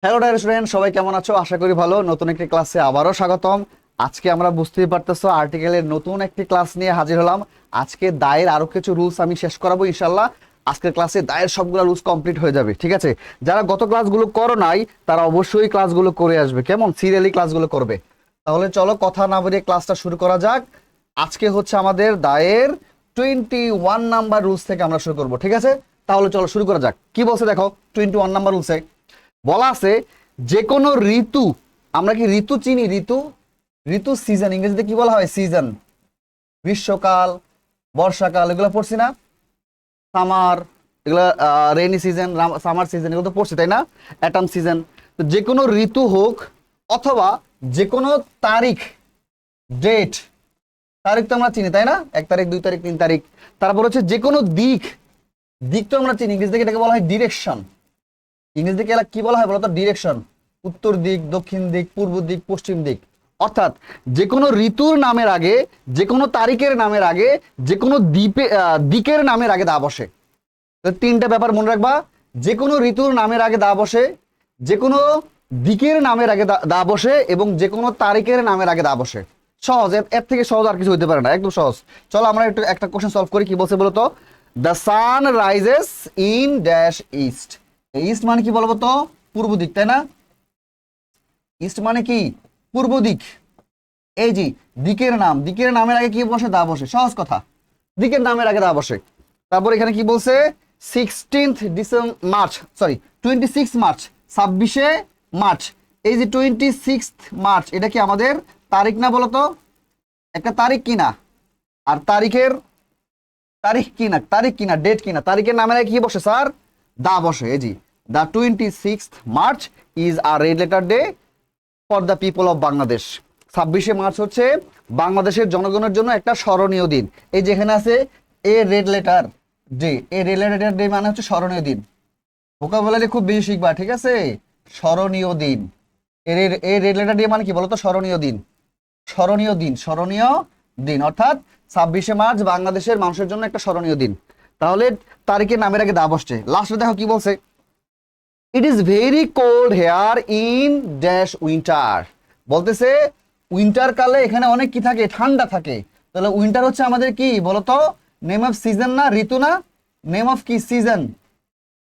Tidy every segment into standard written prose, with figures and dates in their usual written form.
Hello dear student, সবাই কেমন আছো? আশা করি ভালো। নতুন একটি ক্লাসে আবারও স্বাগতম। আজকে আমরা বুঝতেই পারতেছো আর্টিকেলের নতুন একটি ক্লাস নিয়ে হাজির হলাম। আজকে দায়ের আরো কিছু রুলস আমি শেষ করাবো ইনশাল্লাহ। আজকের ক্লাসে দায়ের সবগুলো রুলস কমপ্লিট হয়ে যাবে, ঠিক আছে? যারা গত ক্লাসগুলো করো নাই তারা অবশ্যই ক্লাসগুলো করে আসবে, কেমন সিরিয়ালি ক্লাসগুলো করবে। তাহলে চলো কথা না বলে ক্লাসটা শুরু করা যাক। আজকে হচ্ছে আমাদের দায়ের 21 নাম্বার রুলস থেকে আমরা শুরু করবো, ঠিক আছে? তাহলে চলো শুরু করা যাক। কি বলছে দেখো, 21 নাম্বার রুলসে বলা আছে যে কোনো ঋতু, আমরা কি ঋতু চিনি? ঋতু ঋতু সিজন, ইংরেজিতে কি বলা হয়? সিজন। গ্রীষ্মকাল, বর্ষাকাল এগুলো পড়ছি না? সামার, এগুলো রেইনি সিজন, সামার সিজন এগুলো তো পড়ছি তাই না? Attempt season. তো যে কোনো ঋতু হোক অথবা যে কোনো তারিখ, ডেট, তারিখ তো আমরা চিনি তাই না? 1 তারিখ, 2 তারিখ, 3 তারিখ। তারপর হচ্ছে যে কোনো দিক, দিক তো আমরা চিনি, ইংরেজিতে এটাকে বলা হয় ডিরেকশন। ইংরেজিতে কি বলা হয় বলতো? ডিরেকশন। উত্তর দিক, দক্ষিণ দিক, পূর্ব দিক, পশ্চিম দিক। অর্থাৎ যে কোনো ঋতুর নামের আগে, যে কোনো তারিখের নামের আগে, যে কোনো দিকের নামের আগে দা বসে। তো তিনটা ব্যাপার মনে রাখবা। যে কোনো ঋতুর নামের আগে দা বসে, যে কোনো দিকের নামের আগে দা বসে, এবং যে কোনো তারিখের নামের আগে দা বসে। সহজ, এর থেকে সহজ আর কিছু হইতে পারে না, একদম সহজ। চলো আমরা একটু একটা কোশ্চেন সলভ করি। কি বলছে বলতো? The sun rises in dash east. East মানে কি বলবো তো? পূর্ব দিক, তাই না? ইস্ট মানে কি? পূর্ব দিক। এই যে দিকের নাম, দিকের নামের আগে কি বসে? দা বসে। সহজ কথা, দিকের নামের আগে দা বসে। তারপর এখানে কি বলছে? 26 মার্চ, 26 মার্চ। এই যে 26 মার্চ, এটা কি আমাদের তারিখ না বলতো? একটা তারিখ কিনা? আর তারিখের তারিখ কিনা, তারিখ কিনা, ডেট কিনা, তারিখের নামের আগে কি বসে স্যার? দা বসে। এই জি, the 26 March is a red letter day for the people of Bangladesh. 26 March হচ্ছে বাংলাদেশের জনগণের জন্য একটা স্মরণীয় দিন। এই যেখানে আছে a red letter day, a red letter day মানে হচ্ছে স্মরণীয় দিন। ভোকাবুলারি খুব বেশি শিখবা, ঠিক আছে? স্মরণীয় দিন। এ রেড লেটার ডে মানে কি বলতো? স্মরণীয় দিন। স্মরণীয় দিন, স্মরণীয় দিন, অর্থাৎ 26 মার্চ বাংলাদেশের মানুষের জন্য একটা স্মরণীয় দিন। তাহলে তারিখের নামের আগে দা বসছে। লাস্টে দেখো কি বলছে? It is very cold here in dash winter. বলতেছে উইন্টার কালে এখানে অনেক কি থাকে? ঠান্ডা থাকে। তাহলে উইন্টার হচ্ছে আমাদের কি বলতো? নেম অফ সিজন না? ঋতু না? নেম অফ কি? সিজন।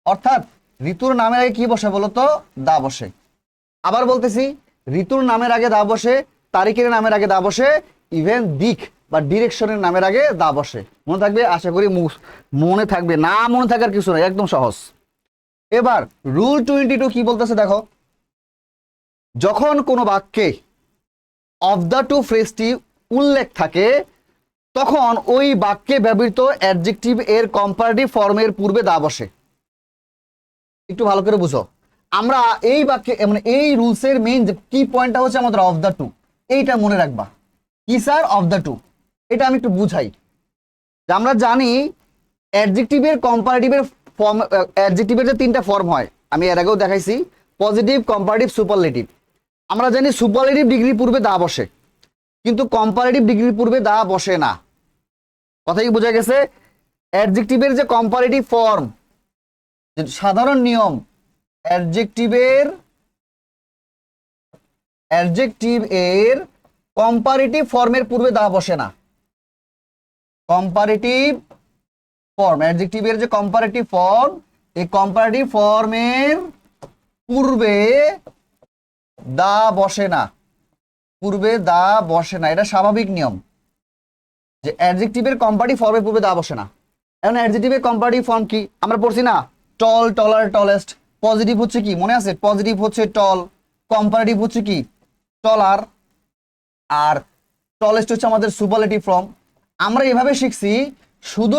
অর্থাৎ ঋতুর নামের আগে কি বসে বলতো? দা বসে। আবার বলতেছি, ঋতুর নামের আগে দা বসে, তারিখের নামের আগে দা বসে, ইভেন দিক বা ডিরেকশনের নামের আগে দা বসে। মনে থাকবে? আশা করি মনে থাকবে। না মনে থাকার কিছু নেই, একদম সহজ। এবার রুল 22 কি বলতেছে দেখো। যখন কোনো বাক্যে অফ দ্য টু ফ্রেজটি উল্লেখ থাকে, তখন ওই বাক্যে ব্যবহৃত অ্যাডজেক্টিভ এর কম্পারেটিভ ফর্মের পূর্বে দা বসে। একটু ভালো করে বুঝো। আমরা এই বাক্যে মানে এই রুলসের মেইন যে কি পয়েন্টটা হচ্ছে আমাদের অফ দ্য টু, এইটা মনে রাখবা। কি স্যার? Of the two. এটা আমি একটু বুঝাই। যে আমরা জানি অ্যাডজেক্টিভের কম্পারেটিভের ফর্ম, অ্যাডজেক্টিভের যে 3টা ফর্ম হয়, আমি এর আগেও দেখাইছি। Positive, comparative, superlative. আমরা জানি সুপারলেটিভ ডিগ্রির পূর্বে দা বসে, কিন্তু কম্পারেটিভ ডিগ্রির পূর্বে দা বসে না। কথা কি বোঝা গেছে? অ্যাডজেক্টিভের যে কম্পারেটিভ ফর্ম, যে সাধারণ নিয়ম, অ্যাডজেক্টিভের অ্যাডজেক্টিভ এর কম্পারেটিভ ফর্মের পূর্বে দা বসে না। কম্পারেটিভ ফর্ম, অ্যাডজেক্টিভের যে কম্পারেটিভ ফর্ম, এই কম্পারেটিভ ফর্মের পূর্বে দা বসে না। পূর্বে দা বসে না, এটা স্বাভাবিক নিয়ম যে অ্যাডজেক্টিভের কম্পারেটিভ ফর্মের পূর্বে দা বসে না। এখন অ্যাডজেক্টিভের কম্পারেটিভ ফর্ম কি আমরা পড়ছি না? টল, টলার, টলেস্ট। পজিটিভ হচ্ছে কি মনে আছে? পজিটিভ হচ্ছে টল। কম্পারেটিভ হচ্ছে কি? টলার। আর টলেস্ট হচ্ছে আমাদের সুপারলেটিভ ফর্ম। আমরা এভাবে শিখছি শুধু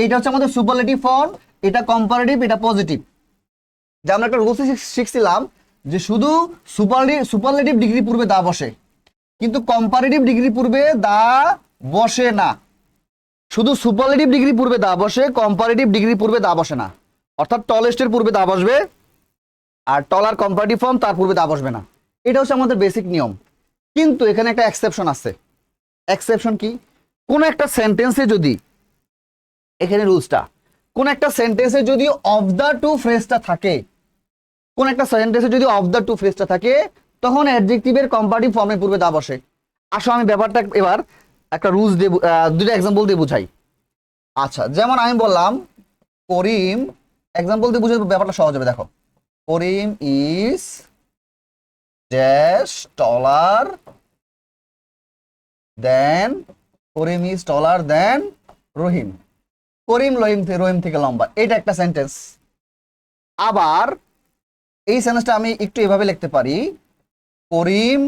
এইটা হচ্ছে আমাদের সুপারলেটিভ ফর্ম, এটা কম্পারেটিভ, এটা পজিটিভ। যে আমরা একটা রুলস শিখছিলাম যে শুধু সুপারলেটিভ ডিগ্রি পূর্বে দা বসে, কিন্তু কম্পারেটিভ ডিগ্রি পূর্বে দা বসে না। শুধু সুপারলেটিভ ডিগ্রি পূর্বে দা বসে, কম্পারেটিভ ডিগ্রি পূর্বে দা বসে না। অর্থাৎ টলেস্টের পূর্বে দা বসবে, আর টলার কম্পারেটিভ ফর্ম তার পূর্বে দা বসবে না। এটা হচ্ছে আমাদের বেসিক নিয়ম। কিন্তু এখানে একটা এক্সেপশন আছে। এক্সেপশন কি? কোন একটা সেন্টেন্সে যদি, এখানে রুলসটা, কোন একটা সেন্টেন্সে যদি অফ দ্য টু ফ্রেজটা থাকে, কোন একটা সেন্টেন্সে যদি অফ দ্য টু ফ্রেজটা থাকে তখন অ্যাডজেক্টিভের কম্পারেটিভ ফর্মের পূর্বে দা বসে। আসো আমি ব্যাপারটা এবার একটা রুলস দিয়ে দুটো এক্সাম্পল দিয়ে বুঝাই। আচ্ছা, যেমন আমি বললাম করিম, এক্সাম্পল দিয়ে বুঝে ব্যাপারটা সহজ হবে। দেখো, Karim is dash taller than, Karim is taller than Rahim. Karim Rahim থেকে লম্বা, এটা একটা সেন্টেন্স। আবার এই সেন্টেন্সটা আমি একটু এভাবে লিখতে পারি, Karim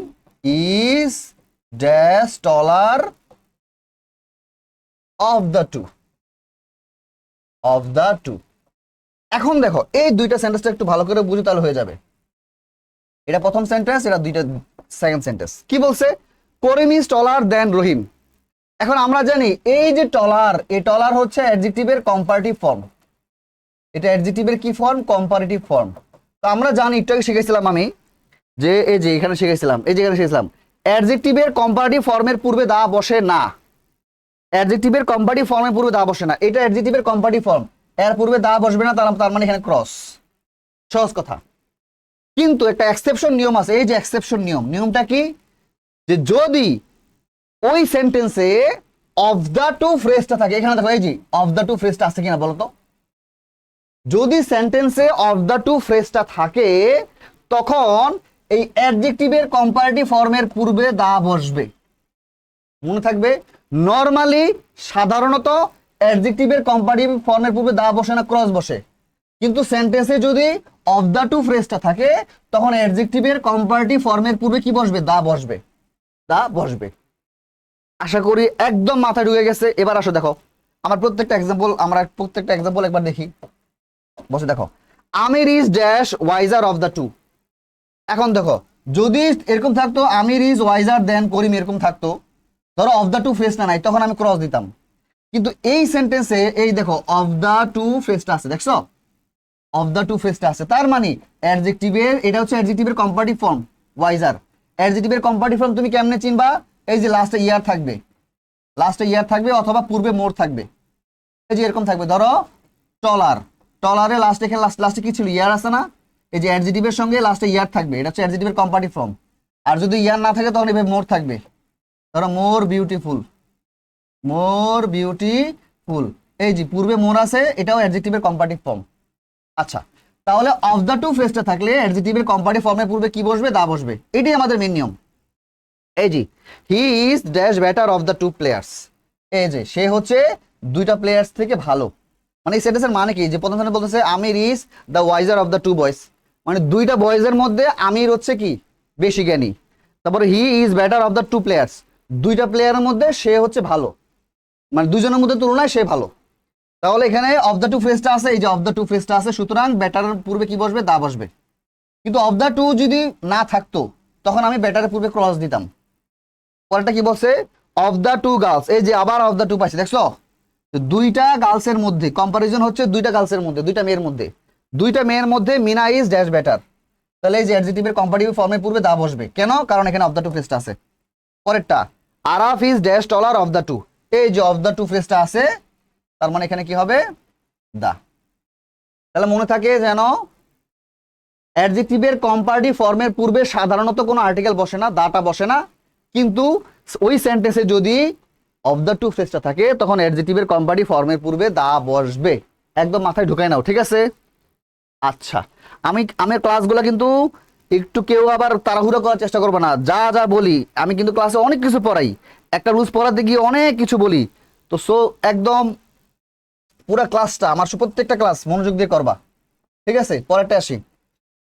is dash taller of the two, of the two. এখন দেখো এই দুইটা সেন্টেন্সটা একটু ভালো করে বুঝো তাহলে হয়ে যাবে। এটা প্রথম সেন্টেন্স, এটা দুইটা সেকেন্ড সেন্টেন্স। কি বলছে? করিম ইজ টলার দেন রহিম। এখন আমরা জানি এই যে টলার, এই টলার হচ্ছে অ্যাডজেক্টিভের কম্পারেটিভ ফর্ম। এটা অ্যাডজেক্টিভের কি ফর্ম? Comparative form. তো আমরা জানি, একটু আগে শিখেছিলাম আমি, যে এই যে এখানে শিখেছিলাম, এই যে এখানে শিখেছিলাম অ্যাডজেক্টিভের কম্পারেটিভ ফর্মের পূর্বে দা বসে না। অ্যাডজেক্টিভের কম্পারেটিভ ফর্মের পূর্বে দা বসে না, এটা অ্যাডজেক্টিভের কম্পারেটিভ ফর্ম, এর পূর্বে দা বসবে না, তার মানে এখানে ক্রস। সহজ কথা। কিন্তু একটা এক্সেপশন নিয়ম আছে। এই যে এক্সেপশন নিয়ম, নিয়মটা কি? যে যদি ওই সেন্টেন্সে অফ দ্য টু ফ্রেজটা থাকে, এখানে দেখো এই যে অফ দ্য টু ফ্রেজটা আছে কিনা বলতো। যদি সেন্টেন্সে অফ দ্য টু ফ্রেজটা থাকে তখন এই অ্যাডজেক্টিভের কম্পারেটিভ ফর্মের পূর্বে দা বসবে। মনে থাকবে, নরমালি সাধারণত অ্যাডজেক্টিভের কম্পারেটিভ ফর্মের পূর্বে দা বসে না, ক্রস বসে। কিন্তু সেন্টেন্সে যদি অফ দ্য টু ফ্রেজটা থাকে তখন অ্যাডজেক্টিভের কম্পারেটিভ ফর্মের পূর্বে কি বসবে? দা বসবে, দা বসবে। আশা করি একদম মাথায় ঢুকে গেছে। এবার আসো দেখো আমরা প্রত্যেকটা এক্সাম্পল একবার দেখি। বসে দেখো, Amir is dash wiser of the two. এখন দেখো যদি এরকম থাকতো আমির ইজ ওয়াইজার দেন করিম, এরকম থাকতো, ধরো অফ দ্য টু ফ্রেজটা নাই, তখন আমি ক্রস দিতাম। কিন্তু এই সেন্টেন্সে এই দেখো অফ দ্য টু ফ্রেজটা আছে, দেখছো? অফ দ্য টু ফ্রেজটা আছে, তার মানে অ্যাডজেক্টিভের, এটা হচ্ছে অ্যাডজেক্টিভের কম্পারেটিভ ফর্ম ওয়াইজার। অ্যাডজেক্টিভের কম্পারেটিভ ফর্ম তুমি কেমনে চিনবা? এই যে লাস্টে ইয়ার থাকবে, লাস্টে ইয়ার থাকবে অথবা পূর্বে মোর থাকবে। এই যে এরকম থাকবে, ধরো টলার, টলারে লাস্টে, এখানে লাস্টে কি ছিল? ইয়ার আছে না? এই যে অ্যাডজেক্টিভের সঙ্গে লাস্টে ইয়ার থাকবে, এটা হচ্ছে অ্যাডজেক্টিভের কম্পারেটিভ ফর্ম। আর যদি ইয়ার না থাকে তখন এভাবে মোর থাকবে, ধরো মোর বিউটিফুল, মোর বিউটিফুল। এই যে পূর্বে মোর আছে, এটাও অ্যাডজেক্টিভের কম্পারেটিভ ফর্ম। আচ্ছা, তাহলে অফ দ্য টু ফ্রেজটা থাকলে অ্যাডজেক্টিভের কম্পারেটিভ ফর্মের পূর্বে কি বসবে? দা বসবে। এটাই আমাদের মেন নিয়ম। এই যে he is dash better of the two players, এই যে সে হচ্ছে দুইটা প্লেয়ার্স থেকে ভালো। মানে এই সেন্টেন্সের মানে কি? যে প্রথম সেন্টেন্স বলতেছে Amir is the wiser of the two boys, মানে দুইটা বয়েজের মধ্যে আমির হচ্ছে কি? বেশি জ্ঞানী। তারপরে he is better of the two players, দুইটা প্লেয়ারের মধ্যে সে হচ্ছে ভালো, মানে দুজনের মধ্যে তুলনায় সে ভালো। তাহলে এখানে অফ দ্য টু ফ্রেজটা আছে, এই যে অফ দ্য টু ফ্রেজটা আছে, সুতরাং বেটারের পূর্বে কি বসবে? দা বসবে। কিন্তু অফ দ্য টু যদি না থাকতো তখন আমি বেটারের পূর্বে ক্রস দিতাম। পরেরটা কি বলছে? অফ দ্য টু গার্লস, এই যে আবার অফ দ্য টু পাইছে, দেখছো? দুইটা গার্লসের মধ্যে কম্পারিজন হচ্ছে, দুইটা গার্লসের মধ্যে, দুইটা মেয়ের মধ্যে মিনা ইজ ড্যাশ বেটার। তাহলে এই যে অ্যাডজেক্টিভের কম্পারেটিভ ফর্মের পূর্বে দা বসবে। কেন? কারণ এখানে অফ দ্য টু ফ্রেজটা আছে। পরেরটা, Araf is dash taller of the two, এই যে অফ দ্য টু ফ্রেজটা আছে, তার মানে এখানে কি হবে? দা। তাহলে মনে থাকে যেন অ্যাডজেক্টিভের কম্পারেটিভ ফর্মের পূর্বে সাধারণত কোনো আর্টিকেল বসে না, দাটা বসে না। কিন্তু ওই সেন্টেন্সে যদি অফ দ্য টু ফ্রেজটা থাকে তখন অ্যাডজেক্টিভের কম্পারেটিভ ফর্মের পূর্বে দা বসবে। একদম মাথায় ঢুকাই নাও, ঠিক আছে? আচ্ছা, আমার ক্লাসগুলো কিন্তু একটু কেউ আবার তাড়াহুড়ো করার চেষ্টা করবো না। যা যা বলি আমি কিন্তু ক্লাসে অনেক কিছু পড়াই, একটা রুলস পড়াতে গিয়ে অনেক কিছু বলি। তো একদম পুরো ক্লাসটা আমার প্রত্যেকটা ক্লাস মনোযোগ দিয়ে করবা, ঠিক আছে? পরেরটা আসি,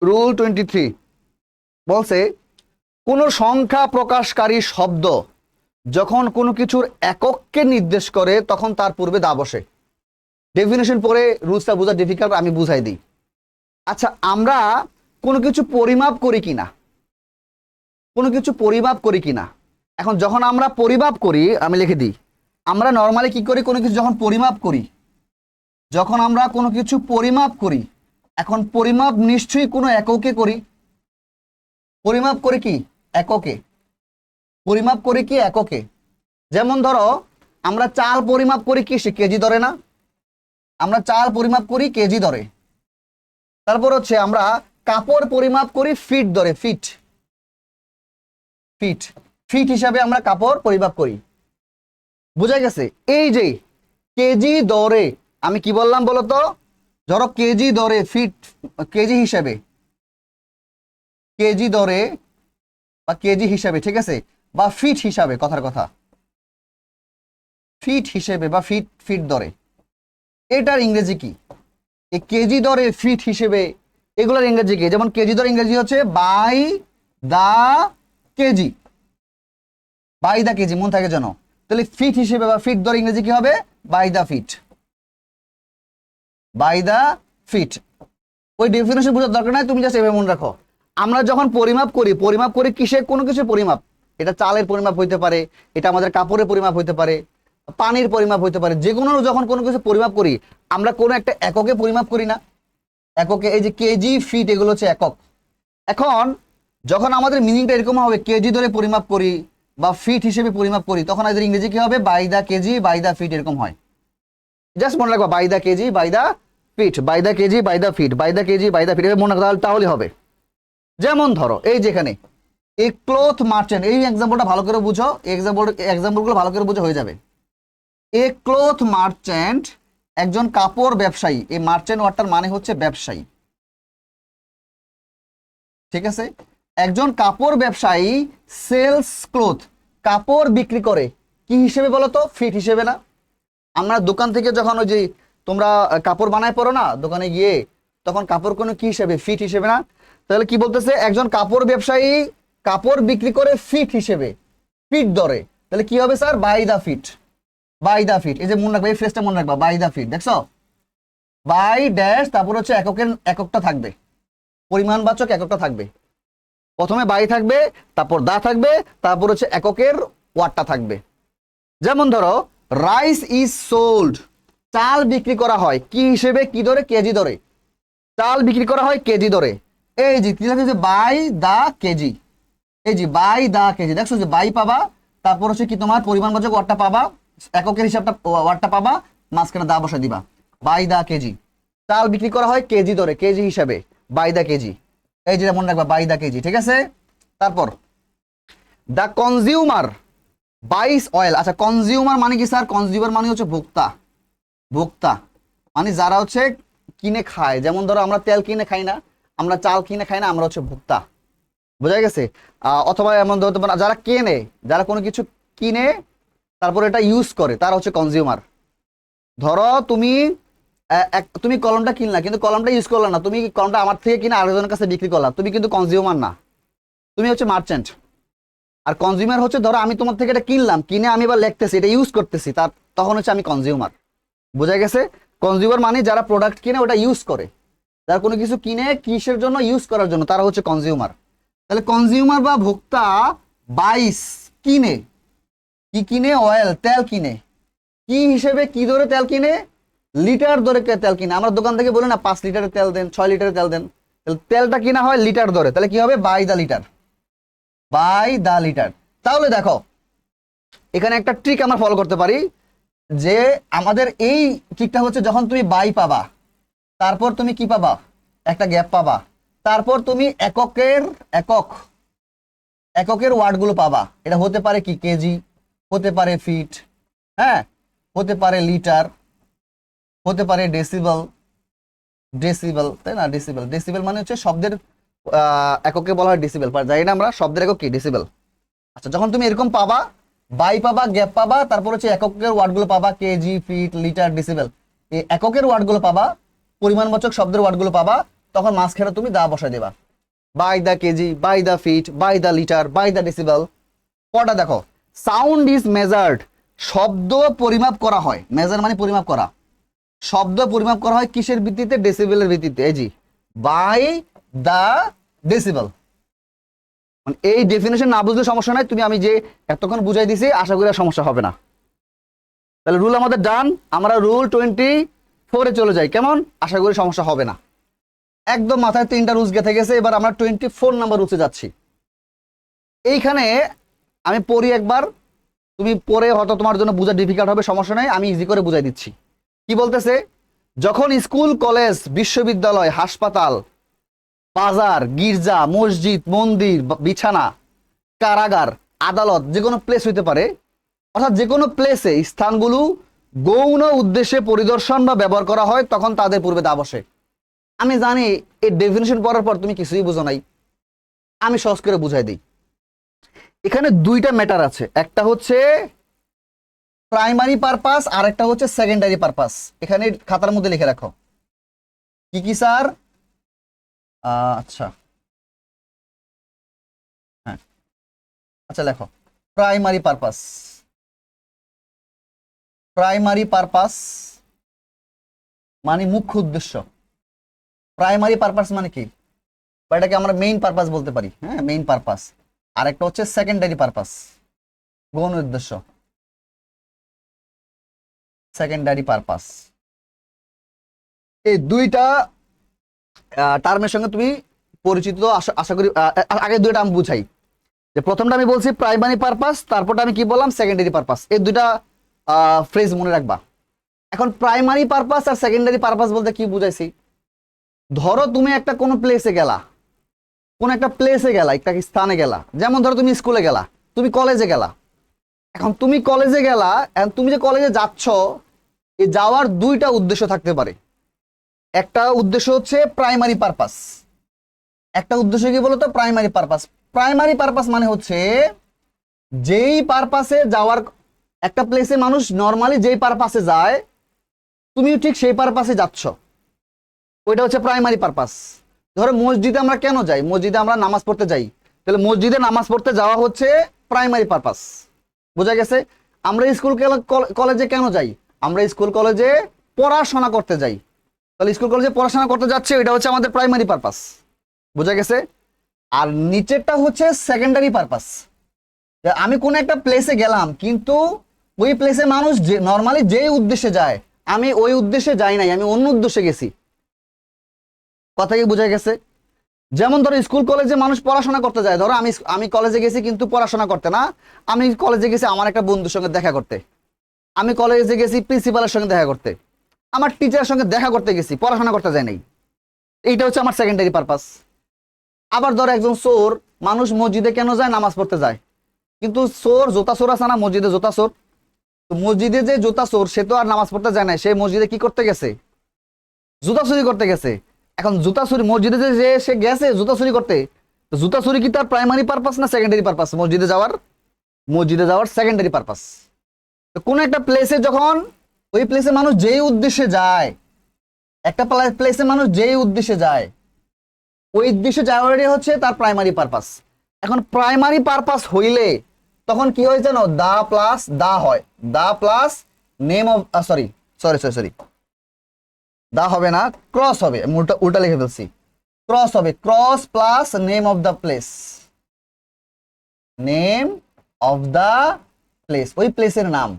রুল 23 বলছে কোন সংখ্যা প্রকাশকারী শব্দ যখন কোনো কিছুর একককে নির্দেশ করে তখন তার পূর্বে দা বসে। ডেফিনেশন পরে রুলসটা বোঝা ডিফিকাল্ট, আমি বুঝাই দিই। আচ্ছা, আমরা কোনো কিছু পরিমাপ করি কিনা, এখন যখন আমরা পরিমাপ করি, আমি লিখে দিই, আমরা নর্মালি কি করি? কোনো কিছু যখন পরিমাপ করি, এখন পরিমাপ নিশ্চয়ই কোনো এককে করি। পরিমাপ করি কি? এককে। যেমন ধরো আমরা চাল পরিমাপ করি কি? সে কেজি ধরে না? আমরা চাল পরিমাপ করি কেজি ধরে। তারপর হচ্ছে আমরা কাপড় পরিমাপ করি ফিট ধরে, ফিট ফিট ফিট হিসাবে আমরা কাপড় পরিমাপ করি। বুঝা গেছে? এই যে কেজি দরে আমি কি বললাম বলতো, ধরো কেজি দরে ফিট, কেজি হিসাবে, কেজি দরে বা কেজি হিসাবে, ঠিক আছে, বা ফিট হিসাবে, কথার কথা, ফিট হিসেবে বা ফিট ফিট দরে, এটার ইংরেজি কি? এই কেজি দরে ফিট হিসেবে এগুলোর ইংরেজি কি? যেমন কেজি দর ইংরেজি হচ্ছে by the kg, by the kg, মন থাকে যেন। তাহলে ফিট হিসেবে বা ফিট দর ইংরেজি কি হবে? By the feet, by the feet. ওই ডেফিনেশন বোঝার দরকার নাই, তুমি জাস্ট এভাবে মনে রাখো। আমরা যখন পরিমাপ করি, পরিমাপ করি কিসের? কোনো কিছু পরিমাপ, এটা চালের পরিমাপ হইতে পারে, এটা আমাদের কাপড়ের পরিমাপ হইতে পারে, পানির পরিমাপ হইতে পারে, যে কোনো যখন কোনো কিছু পরিমাপ করি আমরা কোনো একটা এককে পরিমাপ করি না, এককে। এই যে কেজি ফিট এগুলো হচ্ছে একক। এখন যখন আমাদের মিনিংটা এরকম হবে, কেজি ধরে পরিমাপ করি বা ফিট হিসেবে পরিমাপ করি, তখন আমাদের ইংরেজি কি হবে? By the kg, by the feet, এরকম হয়। জাস্ট মনে রাখবা, by the kg, by the feet, by the kg, by the feet, by the kg, by the feet, মনে রাখা তাহলে হবে। যেমন ধরো এই যেখানে এই ক্লথ মার্চেন্ট, এই এক্সাম্পলটা ভালো করে বুঝো, এক্সাম্পলগুলো ভালো করে বুঝো হয়ে যাবে। এ ক্লথ মার্চেন্ট, একজন কাপড় ব্যবসায়ী, এই মার্চেন্ট ওয়ার্ডটার মানে হচ্ছে ব্যবসায়ী, ঠিক আছে? একজন কাপড় ব্যবসায়ী সেলস ক্লথ, কাপড় বিক্রি করে, কি হিসেবে বলো তো? ফিট হিসেবে না? আমরা দোকান থেকে যখন ওই যে তোমরা কাপড় বানায় পড়ো না দোকানে গিয়ে, তখন কাপড় কোনো কি হিসেবে? ফিট হিসেবে না? তাহলে কি বলতেছে? একজন কাপড় ব্যবসায়ী কাপড় বিক্রি করে ফিট হিসেবে, ফিট ধরে, তাহলে কি হবে sir? By the feet, by the feet. এই যে মনে রাখবা, এই ফ্রেজটা মনে রাখবা, বাই দা ফিট। দেখছো? বাই ড্যাশ, তারপর হচ্ছে এককের এককটা থাকবে, পরিমাণবাচক এককটা থাকবে। প্রথমে বাই থাকবে, তারপর দা থাকবে, তারপর হচ্ছে এককের ওয়ার্ডটা থাকবে। যেমন ধরো রাইস ইজ সোল্ড, চাল বিক্রি করা হয় কি হিসেবে? কি ধরে? কেজি ধরে। চাল বিক্রি করা হয় কেজি ধরে। এই যে বাই দা কেজি, এই যে বাই দা কেজি, দেখছো যে বাই পাবা, তারপর হচ্ছে কি তোমার পরিমাণবাচক ওয়ার্ডটা পাবা, এককের হিসাবটা ওয়ার্ডটা পাবা, মাঝখানে দা বসে দিবা, বাই দা কেজি। চাল বিক্রি করা হয় কেজি ধরে, কেজি হিসাবে, বাই দা কেজি। এই যেটা মনে রাখবা, বাই দা কেজি, ঠিক আছে? তারপর দা কনজিউমার বাইস অয়েল। আচ্ছা, কনজিউমার মানে কি স্যার? কনজিউমার মানে হচ্ছে ভোক্তা, ভোক্তা মানে যারা হচ্ছে কিনে খায়। যেমন ধরো আমরা তেল কিনে খাই না, আমরা চাল কিনে খাই না, আমরা হচ্ছে ভোক্তা। বোঝা গেছে? অথবা এমন ধরতে পারে যারা কেনে, যারা কোনো কিছু কিনে তারপর এটা ইউজ করে, তারা হচ্ছে কনজিউমার। ধরো তুমি তুমি কলমটা কিনলা, কিন্তু কলমটা ইউজ করলা না, তুমি কলমটা আমার থেকে কিনে আরেকজনের কাছে বিক্রি করলা, তুমি কিন্তু কনজিউমার না, তুমি হচ্ছে মার্চেন্ট। আর কনজিউমার হচ্ছে ধরো আমি তোমার থেকে এটা কিনলাম, কিনে আমি এবার লিখতেছি, এটা ইউজ করতেছি, তার তখন হচ্ছে আমি কনজিউমার। বোঝা গেছে? কনজিউমার মানে যারা প্রোডাক্ট কিনে ওটা ইউজ করে, যারা কোনো কিছু কিনে কিসের জন্য? ইউজ করার জন্য, তারা হচ্ছে কনজিউমার। তাহলে কনজিউমার বা ভোক্তা বাইস কিনে, কি কিনে? অয়েল, তেল কিনে। কি হিসেবে? কি ধরে তেল কিনে? লিটার ধরে তেল কিনে। আমরা দোকান থেকে বলি না 5 লিটারের তেল দেন, 6 লিটারের তেল দেন, তেলটা কিনা হয় লিটার ধরে, তাহলে কি হবে? By the litre, by the litre. তাহলে দেখো এখানে একটা ট্রিক আমরা ফলো করতে পারি, যে আমাদের এই ট্রিকটা হচ্ছে যখন তুমি বাই পাবা, তারপর তুমি কি পাবা? একটা গ্যাপ পাবা, তারপর তুমি এককের ওয়ার্ডগুলো পাবা। এটা হতে পারে কি? কেজি, হতে পারে ফিট, হ্যাঁ, হতে পারে লিটার, হতে পারে ডেসিবেল, ডেসিবেল, তাই না? ডেসিবেল, ডেসিবেল মানে হচ্ছে শব্দের এককে বলা হয় ডেসিবেল, জানি না আমরা শব্দের একক কি? ডেসিবেল। আচ্ছা, যখন তুমি এরকম পাবা, বাই পাবা, গ্যাপ পাবা, তারপর হচ্ছে এককের ওয়ার্ডগুলো পাবা, কেজি, ফিট, লিটার, ডেসিবেল, এই এককের ওয়ার্ডগুলো পাবা, পরিমাণবাচক শব্দের ওয়ার্ডগুলো পাবা, তখন মাঝখানে তুমি দা বসাই দেবা, by the kg, by the feet, by the litre, by the decibel. পড়া দেখো, সাউন্ড ইজ মেজার্ড, শব্দ পরিমাপ করা হয়, মেজার মানে পরিমাপ করা, শব্দ পরিমাপ করা হয় কিসের ভিত্তিতে? ডেসিবেলের ভিত্তিতে। এই জি বাই দা ডেসিবেল। এই ডেফিনেশন না বুঝলে সমস্যা নাই, তুমি আমি যে এতক্ষণ বুঝাই দিছি আশা করি আর সমস্যা হবে না। তাহলে রুল আমাদের ডান, আমরা রুল 24-এ চলে যাই। কেমন? আশা করি সমস্যা হবে না। একদম মাথায় 3টা রুলস গেঁথে গেছে, এবার আমরা 24 নাম্বার রুলসে যাচ্ছি। এইখানে আমি পড়ি একবার, তুমি পড়ে হয়তো তোমার জন্য বোঝা ডিফিকাল্ট হবে, সমস্যা নাই, আমি ইজি করে বুঝাই দিচ্ছি। কি বলতেছে? যখন স্কুল, কলেজ, বিশ্ববিদ্যালয়, হাসপাতাল বাজার, গির্জা, মসজিদ, মন্দির, বিছানা, কারাগার, আদালত, যে কোনো প্লেস হইতে পারে। অর্থাৎ যে কোনো প্লেসে স্থানগুলো গৌণ উদ্দেশ্যে পরিদর্শন বা ব্যবহার করা হয় তখন তাদের পূর্বে দা বসে। আমি জানি এই ডেফিনিশন পড়ার পর তুমি কিছুই বুঝো নাই, আমি সহজ করে বুঝাই দিই। এখানে দুইটা ম্যাটার আছে, একটা হচ্ছে প্রাইমারি পারপাস আর একটা হচ্ছে সেকেন্ডারি পারপাস। এখানে খাতার মধ্যে লিখে রাখো কি কি স্যার। আচ্ছা হ্যাঁ, আচ্ছা লেখো প্রাইমারি পারপাস। প্রাইমারি পারপাস মানে মুখ্য উদ্দেশ্য। প্রাইমারি পারপাস মানে কি, বা এটাকে আমরা মেইন পারপাস বলতে পারি। হ্যাঁ, মেইন পারপাস। আর একটা হচ্ছে সেকেন্ডারি পারপাস, গৌণ উদ্দেশ্য। সেকেন্ডারি পারপাস, এই দুইটা টার্মের সঙ্গে তুমি পরিচিত আশা করি। আগে দুইটা আমি বুঝাই, যে প্রথমটা আমি বলছি প্রাইমারি পারপাস, তারপরটা আমি কি বললাম সেকেন্ডারি পারপাস। এই দুইটা ফ্রেজ মনে রাখবা। এখন প্রাইমারি পারপাস আর সেকেন্ডারি পারপাস বলতে কি বুঝাইছি, ধরো তুমি একটা কোনো প্লেসে গেলা, কোন একটা প্লেসে গেলা, একটা স্থানে গেলা, যেমন ধরো তুমি স্কুলে গেলা, তুমি কলেজে গেলা। এখন তুমি কলেজে গেলা, এখন তুমি যে কলেজে যাচ্ছ, এই যাওয়ার দুইটা উদ্দেশ্য থাকতে পারে। একটা উদ্দেশ্য হচ্ছে প্রাইমারি পারপাস, একটা উদ্দেশ্য কি বলতো প্রাইমারি পারপাস। প্রাইমারি পারপাস মানে হচ্ছে যেই পারপাসে যাওয়ার, একটা প্লেসে মানুষ নর্মালি যেই পারপাসে যায় তুমি ঠিক সেই পারপাসে যাচ্ছ, ওইটা হচ্ছে প্রাইমারি পারপাস। ধরো মসজিদে আমরা কেন যাই, মসজিদে আমরা নামাজ পড়তে যাই, তাহলে মসজিদে নামাজ পড়তে যাওয়া হচ্ছে প্রাইমারি পারপাস। বোঝা গেছে? আমরা স্কুল কলেজে কেন যাই, আমরা স্কুল কলেজে পড়াশোনা করতে যাই, তাহলে স্কুল কলেজে পড়াশোনা করতে যাচ্ছে, এটা হচ্ছে আমাদের প্রাইমারি পারপাস। বোঝা গেছে? আর নিচেরটা হচ্ছে সেকেন্ডারি পারপাস। আমি কোন একটা প্লেসে গেলাম, কিন্তু ওই প্লেসে মানুষ যে নর্মালি যেই উদ্দেশ্যে যায়, আমি ওই উদ্দেশ্যে যাই নাই, আমি অন্য উদ্দেশ্যে গেছি। কথা কি বোঝা গেছে? যেমন ধরো স্কুল কলেজে মানুষ পড়াশোনা করতে যায়, ধরো আমি কলেজে গেছি কিন্তু পড়াশোনা করতে না, আমি কলেজে গেছি আমার একটা বন্ধুর সঙ্গে দেখা করতে, আমি কলেজে গেছি প্রিন্সিপালের সঙ্গে দেখা করতে, আমার টিচারের সঙ্গে দেখা করতে গেছি, পড়াশোনা করতে যায় নাই। এইটা হচ্ছে আমার সেকেন্ডারি পারপাস। আবার ধরো একজন চোর, মানুষ মসজিদে কেন যায়, নামাজ পড়তে যায়, কিন্তু চোর জোতা চোর আছে না, মসজিদে জোতা চোর, তো মসজিদে যে জোতা চোর সে তো আর নামাজ পড়তে যায় না, সে মসজিদে কি করতে গেছে, জুতা চুরি করতে গেছে। এখন জুতা চুরি মসজিদে যে সে গেছে জুতা চুরি করতে, জুতা চুরি কি তার প্রাইমারি পারপাস না সেকেন্ডারি পারপাস? মসজিদে যাওয়ার সেকেন্ডারি পারপাস। তো কোন একটা প্লেসে যখন ওই প্লেসে মানুষ যেই উদ্দেশ্যে যায়, একটা প্লেসে মানুষ যেই উদ্দেশ্যে যায়, ওই উদ্দেশ্যে যাওয়ারই হচ্ছে তার প্রাইমারি পারপাস। এখন প্রাইমারি পারপাস হইলে তখন কি হয় জানো, দা প্লাস দা হয়, the plus name of, sorry sorry sorry sorry the হবে না, ক্রস হবে, আমি উল্টা উল্টা লিখে ফেলছি, ক্রস হবে, cross plus name of the place, name of the place, ওই প্লেসের নাম।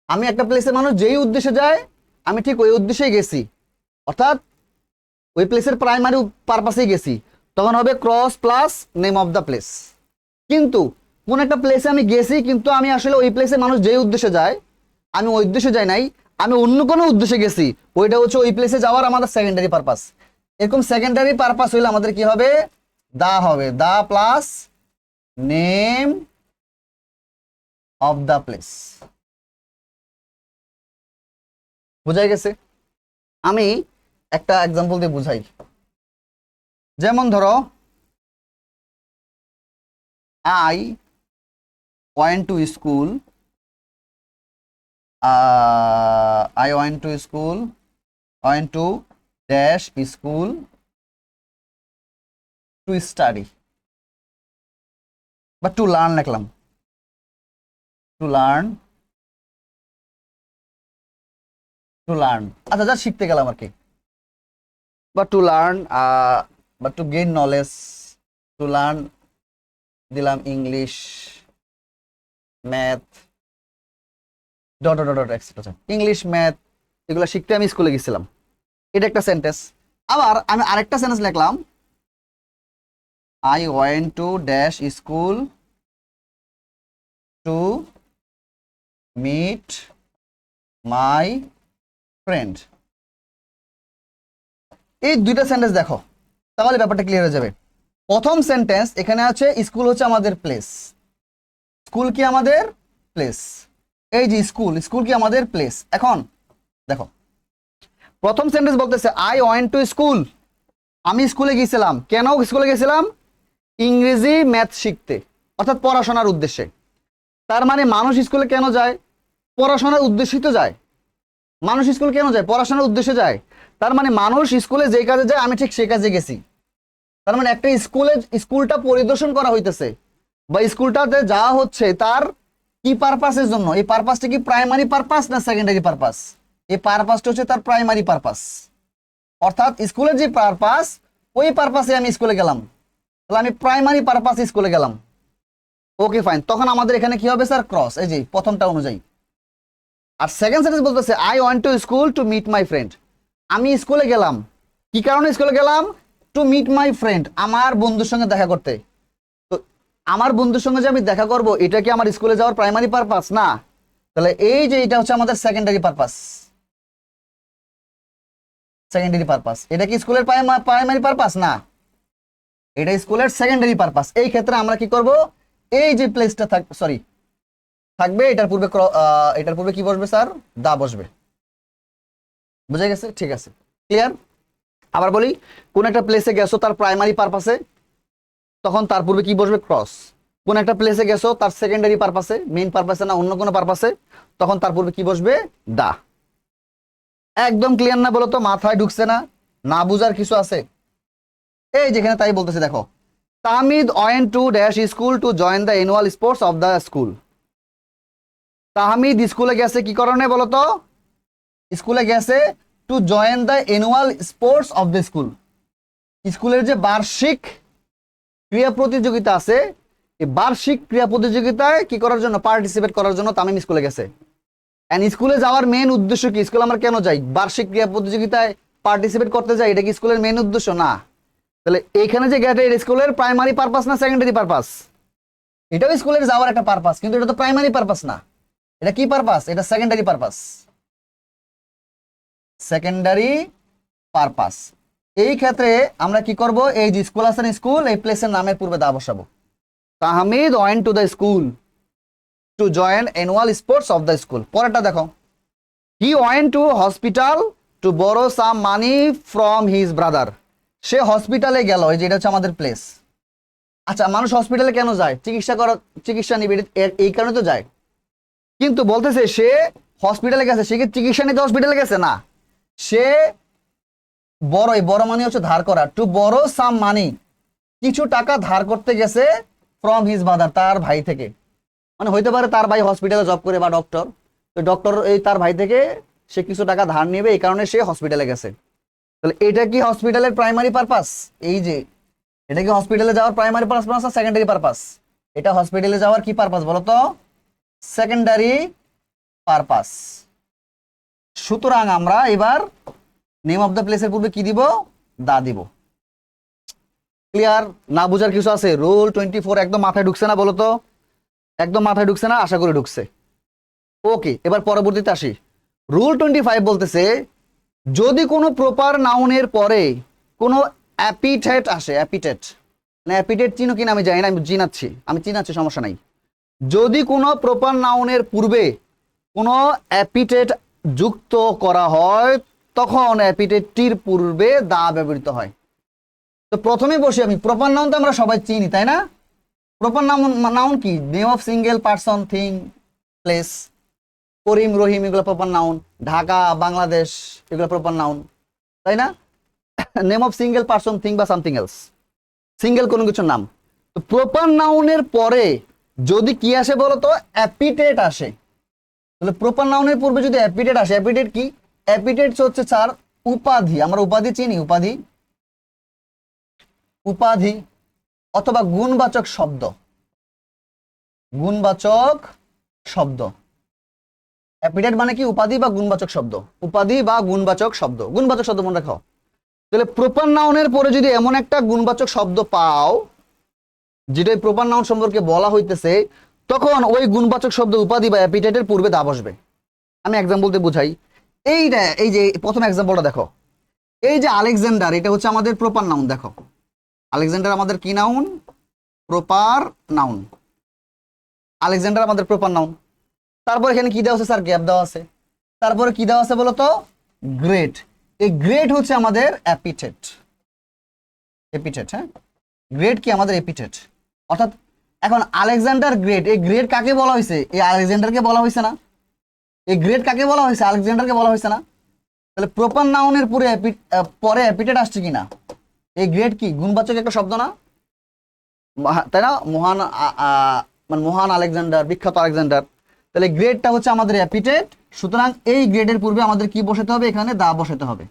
আমি একটা প্লেসে মানুষ যেই উদ্দেশ্যে যায়, আমি ঠিক ওই উদ্দেশ্যেই গেছি, অর্থাৎ ওই প্লেসের প্রাইমারি পারপাসেই গেছি, তখন হবে cross plus name of the place. কিন্তু কোন একটা প্লেসে আমি গেছি, কিন্তু আমি আসলে ওই প্লেসে মানুষ যেই উদ্দেশ্যে যায়, আমি ওই উদ্দেশ্যে যাই নাই, আমি অন্য কোনো উদ্দেশ্যে গেছি, ওইটা হচ্ছে ওই প্লেসে যাওয়ার আমাদের সেকেন্ডারি পারপাস। এরকম সেকেন্ডারি পারপাস হইলে আমাদের কি হবে, দা হবে, the plus name of the place. বুঝাই গেছে? আমি একটা এক্সাম্পল দিয়ে বুঝাই। যেমন ধরো I went to school, I went to school, went to dash school to study, but to learn লিখলাম, to learn, আচ্ছা যা শিখতে গেলাম আর কি, but to learn, but to gain knowledge, to learn দিলাম English, math, dot dot dot etcetera, English math এগুলো শিখতে আমি স্কুলে গেছিলাম। এটা একটা সেন্টেন্স। আবার আমি আরেকটা সেন্টেন্স লিখলাম, I went to dash school to meet my friend। এই দুইটা সেন্টেন্স দেখো, তাহলে ব্যাপারটা ক্লিয়ার হয়ে যাবে। প্রথম সেন্টেন্স এখানে আছে স্কুল হচ্ছে আমাদের প্লেস, স্কুল কি আমাদের প্লেস, এই যে স্কুল, স্কুল কি আমাদের প্লেস। এখন দেখো প্রথম সেন্টেন্স বলতেছে আই ওয়েন্ট টু স্কুল, আমি স্কুলে গিয়েছিলাম। কেন স্কুলে গেছিলাম? ইংরেজি ম্যাথ শিখতে, অর্থাৎ পড়াশোনার উদ্দেশ্যে। তার মানে মানুষ স্কুলে কেন যায়? পড়াশোনার উদ্দেশ্যেই তো যায়। মানুষ স্কুলে কেন যায়? পড়াশোনার উদ্দেশ্যে যায়। তার মানে মানুষ স্কুলে যে কাজে যায় আমি ঠিক সেই কাজে গেছি। তার মানে একটা স্কুলটা পরিদর্শন করা হইতেছে বা স্কুলটাতে যাওয়া হচ্ছে তার কি পারপাসের জন্য? এই পারপাসটা কি প্রাইমারি পারপাস না সেকেন্ডারি পারপাস? এই পারপাসটা হচ্ছে তার প্রাইমারি পারপাস, অর্থাৎ স্কুলের যে পারপাস ওই পারপাসে আমি স্কুলে গেলাম, তাহলে আমি প্রাইমারি পারপাস স্কুলে গেলাম। ওকে ফাইন, তখন আমাদের এখানে কি হবে স্যার? ক্রস, এই যে প্রথমটা অনুযায়ী। আর সেকেন্ড সেন্টেন্স বলতেছে I want to school to meet my friend, আমি স্কুলে গেলাম কি কারণে স্কুলে গেলাম? টু মিট মাই ফ্রেন্ড, আমার বন্ধুর সঙ্গে দেখা করতে। তো আমার বন্ধুর সঙ্গে যে আমি দেখা করব এটা কি আমার স্কুলে যাওয়ার প্রাইমারি পারপাস? না। তাহলে এই যে এটা হচ্ছে আমাদের সেকেন্ডারি পারপাস, সেকেন্ডারি পারপাস। এটা কি স্কুলের প্রাইমারি পারপাস? না, এটা স্কুলের সেকেন্ডারি পারপাস। এই ক্ষেত্রে আমরা কি করব? এই যে প্লেসটা থাকবে এটার পূর্বে কি বসবে স্যার? দা বসবে। বুঝে গেছে? ঠিক আছে, ক্লিয়ার। আবার বলি, কোন একটা প্লেসে গেছো তার প্রাইমারি পারপাসে, তখন তার পূর্বে কি বসবে? ক্রস। কোন একটা প্লেসে গেছো তার সেকেন্ডারি পারপাসে, মেইন পারপাসে না অন্য কোনো পারপাসে, তখন তার পূর্বে কি বসবে? দা। একদম ক্লিয়ার না বলো তো? মাথায় ঢুকছে না? না বুঝার কিছু আছে? এই যেখানে তাই বলতেছে দেখো, Tahmid went to dash school to join the annual sports of the school. Tahmid স্কুলে গেছে কি কারণে বলো তো? স্কুলে গেছে to join the annual sports of the school, স্কুলের যে বার্ষিক ক্রীড়া প্রতিযোগিতা আছে এই বার্ষিক ক্রীড়া প্রতিযোগিতায় কি করার জন্য? পার্টিসিপেট করার জন্য তামিম স্কুলে গেছে। এন্ড স্কুলে যাওয়ার মেন উদ্দেশ্য কি? স্কুলে আমরা কেন যাই? বার্ষিক ক্রীড়া প্রতিযোগিতায় পার্টিসিপেট করতে যাই, এটা কি স্কুলের মেন উদ্দেশ্য? না। তাহলে এইখানে যে গেটে স্কুলের প্রাইমারি পারপাস না সেকেন্ডারি পারপাস? এটাও স্কুলের যাওয়ার একটা পারপাস, কিন্তু এটা তো প্রাইমারি পারপাস না। এটা কি পারপাস? এটা সেকেন্ডারি পারপাস, সেকেন্ডারি পারপাস। এই ক্ষেত্রে আমরা কি করব? এই যে স্কুল আছে না, স্কুল, এই প্লেসের নামের পূর্বে দা বসাবো। Tahmid went to the school to join annual sports of the school. পরেরটা দেখো, he went to hospital to borrow some money from his brother. সে হসপিটালে গেল, এই যে এটা হচ্ছে আমাদের প্লেস। আচ্ছা, মানুষ হসপিটালে কেন যায়? চিকিৎসা নিবে, এই কারণে তো যায়। কিন্তু বলতেছে সে হসপিটালে গেছে, সে কি চিকিৎসা নিতে হসপিটালে গেছে? না, সে বড় মানি হচ্ছে ধার করা, টু বড়ো সাম মানি, কিছু টাকা ধার করতে গেছে ফ্রম হিজ ব্রাদার, তার ভাই থেকে। মানে হইতে পারে তার ভাই হসপিটালে জব করে বা ডক্টর, তো ডক্টর এই তার ভাই থেকে সে কিছু টাকা ধার নেবে, এই কারণে সে হসপিটালে গেছে। তাহলে এটা কি হসপিটালের প্রাইমারি পারপাস? এই যে এটা কি হসপিটালে যাওয়ার প্রাইমারি পারপাস না সেকেন্ডারি পারপাস? এটা হসপিটালে যাওয়ার কি পারপাস বলো তো? Secondary purpose. সুতরাং আমরা এবার নেম অফ দ্য প্লেসের পূর্বে কি দিব? দা দিব। ক্লিয়ার? না বুঝার কিছু আছে? রুল 24 একদম মাথায় ঢুকছে না বলো তো? একদম মাথায় ঢুকছে না? আশা করি ঢুকছে। ওকে, এবার পরবর্তীতে আসি। রুল 25 বলতেছে যদি কোনো প্রপার নাউনের পরে কোনো অ্যাপিটেট আসে, অ্যাপিটেট না, অ্যাপিটেট চিনো কিনা আমি জানি না, আমি চিনাচ্ছি, সমস্যা নাই। যদি কোনো প্রপার নাউনের পূর্বে কোনো অ্যাপিটেট যুক্ত করা হয় তখন অ্যাপিটেটটির পূর্বে দা ব্যবহৃত হয়। তো প্রথমে বসি আমি, প্রপার নাউন তো আমরা সবাই চিনি তাই না? প্রপার নাউন কি? Name of single person, thing, place. Karim, Rahim এগুলো প্রপার নাউন। ঢাকা, বাংলাদেশ এগুলো প্রপার নাউন, তাই না? Name of single person, thing বা সামথিং এলস, সিঙ্গেল কোনো কিছুর নাম। তো প্রপার নাউনের পরে যদি কি আসে বলো তো? অ্যাপিটেট আসে। তাহলে প্রপার নাউনের পূর্বে যদি অ্যাপিটেট আসে, অ্যাপিটেট কি? অ্যাপিটেট হচ্ছে স্যার উপাধি। আমরা উপাধি চিনি, উপাধি অথবা গুণবাচক শব্দ, গুণবাচক শব্দ। অ্যাপিটেট মানে কি? উপাধি বা গুণবাচক শব্দ, উপাধি বা গুণবাচক শব্দ, গুণবাচক শব্দ মনে রাখো। তাহলে প্রপার নাউনের পরে যদি এমন একটা গুণবাচক শব্দ পাও যেটা প্রপার নাউন সম্পর্কে বলা হইতেছে, তখন ওই গুণবাচক শব্দ উপাধি বা অ্যাপিটেটের পূর্বে দা বসবে। আমি এক্সাম্পল দিয়ে বুঝাই। এই যে প্রথম এক্সাম্পলটা দেখো, এই যে আলেকজান্ডার, এটা হচ্ছে আমাদের প্রপার নাউন। দেখো আলেকজান্ডার আমাদের কি নাউন? Proper noun. আলেকজান্ডার আমাদের প্রপার নাউন। তারপর এখানে কি দেওয়া আছে স্যার? গ্যাপ দেওয়া আছে। তারপরে কি দেওয়া আছে বলো তো? গ্রেট। এই গ্রেট হচ্ছে আমাদের এপিথেট। এপিথেট, হ্যাঁ, গ্রেট কি আমাদের এপিথেট। অর্থাৎ এখন আলেকজান্ডার গ্রেট, এই গ্রেট কাকে বলা হয়েছে? এই আলেকজান্ডারকে বলা হয়েছে না? এই গ্রেট কাকে বলা হয়েছে? আলেকজান্ডারকে বলা হয়েছে না? তাহলে প্রপার নাউনের পরে এপিথেট আসছে কিনা? এই গ্রেট কি গুণবাচক একটা শব্দ না, তাই না? মহান মানে মহান আলেকজান্ডার, বিখ্যাত আলেকজান্ডার। তাহলে গ্রেডটা হচ্ছে আমাদের এপিথেট। সুতরাং এই গ্রেডের পূর্বে আমাদের কি বসাতে হবে? এখানে দা বসাতে হবে।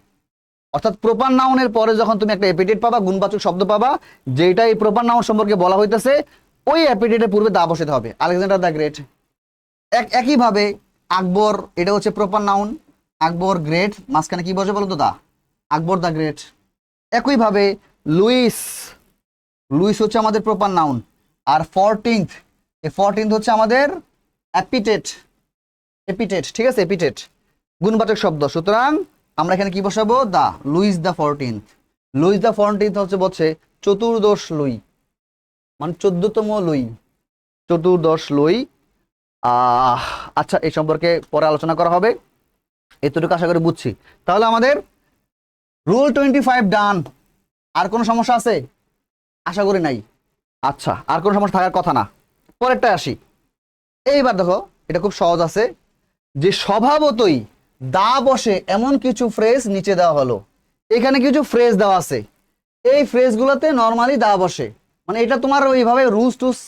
অর্থাৎ প্রপার নাউনের পরে যখন তুমি একটা এপিথেট পাবা, গুণবাচক শব্দ পাবা, যেটা এই প্রপার নাউন সম্পর্কে বলা হইতেছে, ওই এপিথেটের পূর্বে দা বসাতে হবে। Alexander the great. একইভাবে আকবর, এটা হচ্ছে প্রপার নাউন। আকবর গ্রেট, মাঝখানে কি বসে বলো তো? দা। আকবর দ্য গ্রেট। একইভাবে লুইস, লুইস হচ্ছে আমাদের প্রপার নাউন। আর 14th, এই 14th হচ্ছে আমাদের এপিথেট। এপিথেট, ঠিক আছে, এপিথেট গুণবাচক শব্দ। সুতরাং আমরা এখানে কি বসাবো? The. Louis the 14th। Louis the 14th হচ্ছে চতুর্দশ লুই, মানে 14তম লুই, চতুর্দশ লুই। আচ্ছা, এই সম্পর্কে পরে আলোচনা করা হবে। এতটুকু আশা করি বুঝছি। তাহলে আমাদের রুল 25 ডান। আর কোনো সমস্যা আছে? আশা করি নাই। আচ্ছা, আর কোনো সমস্যা থাকার কথা না। পরেরটা আসি। এইবার দেখো, এটা খুব সহজ আছে, যে স্বভাবতই দা বসে এমন কিছু ফ্রেজ নিচে দেওয়া হলো। এখানে কিছু ফ্রেজ দেওয়া আছে, এই ফ্রেজগুলোতে নর্মালি দা বসে। মানে এটা তোমার ওইভাবে রুলস টুস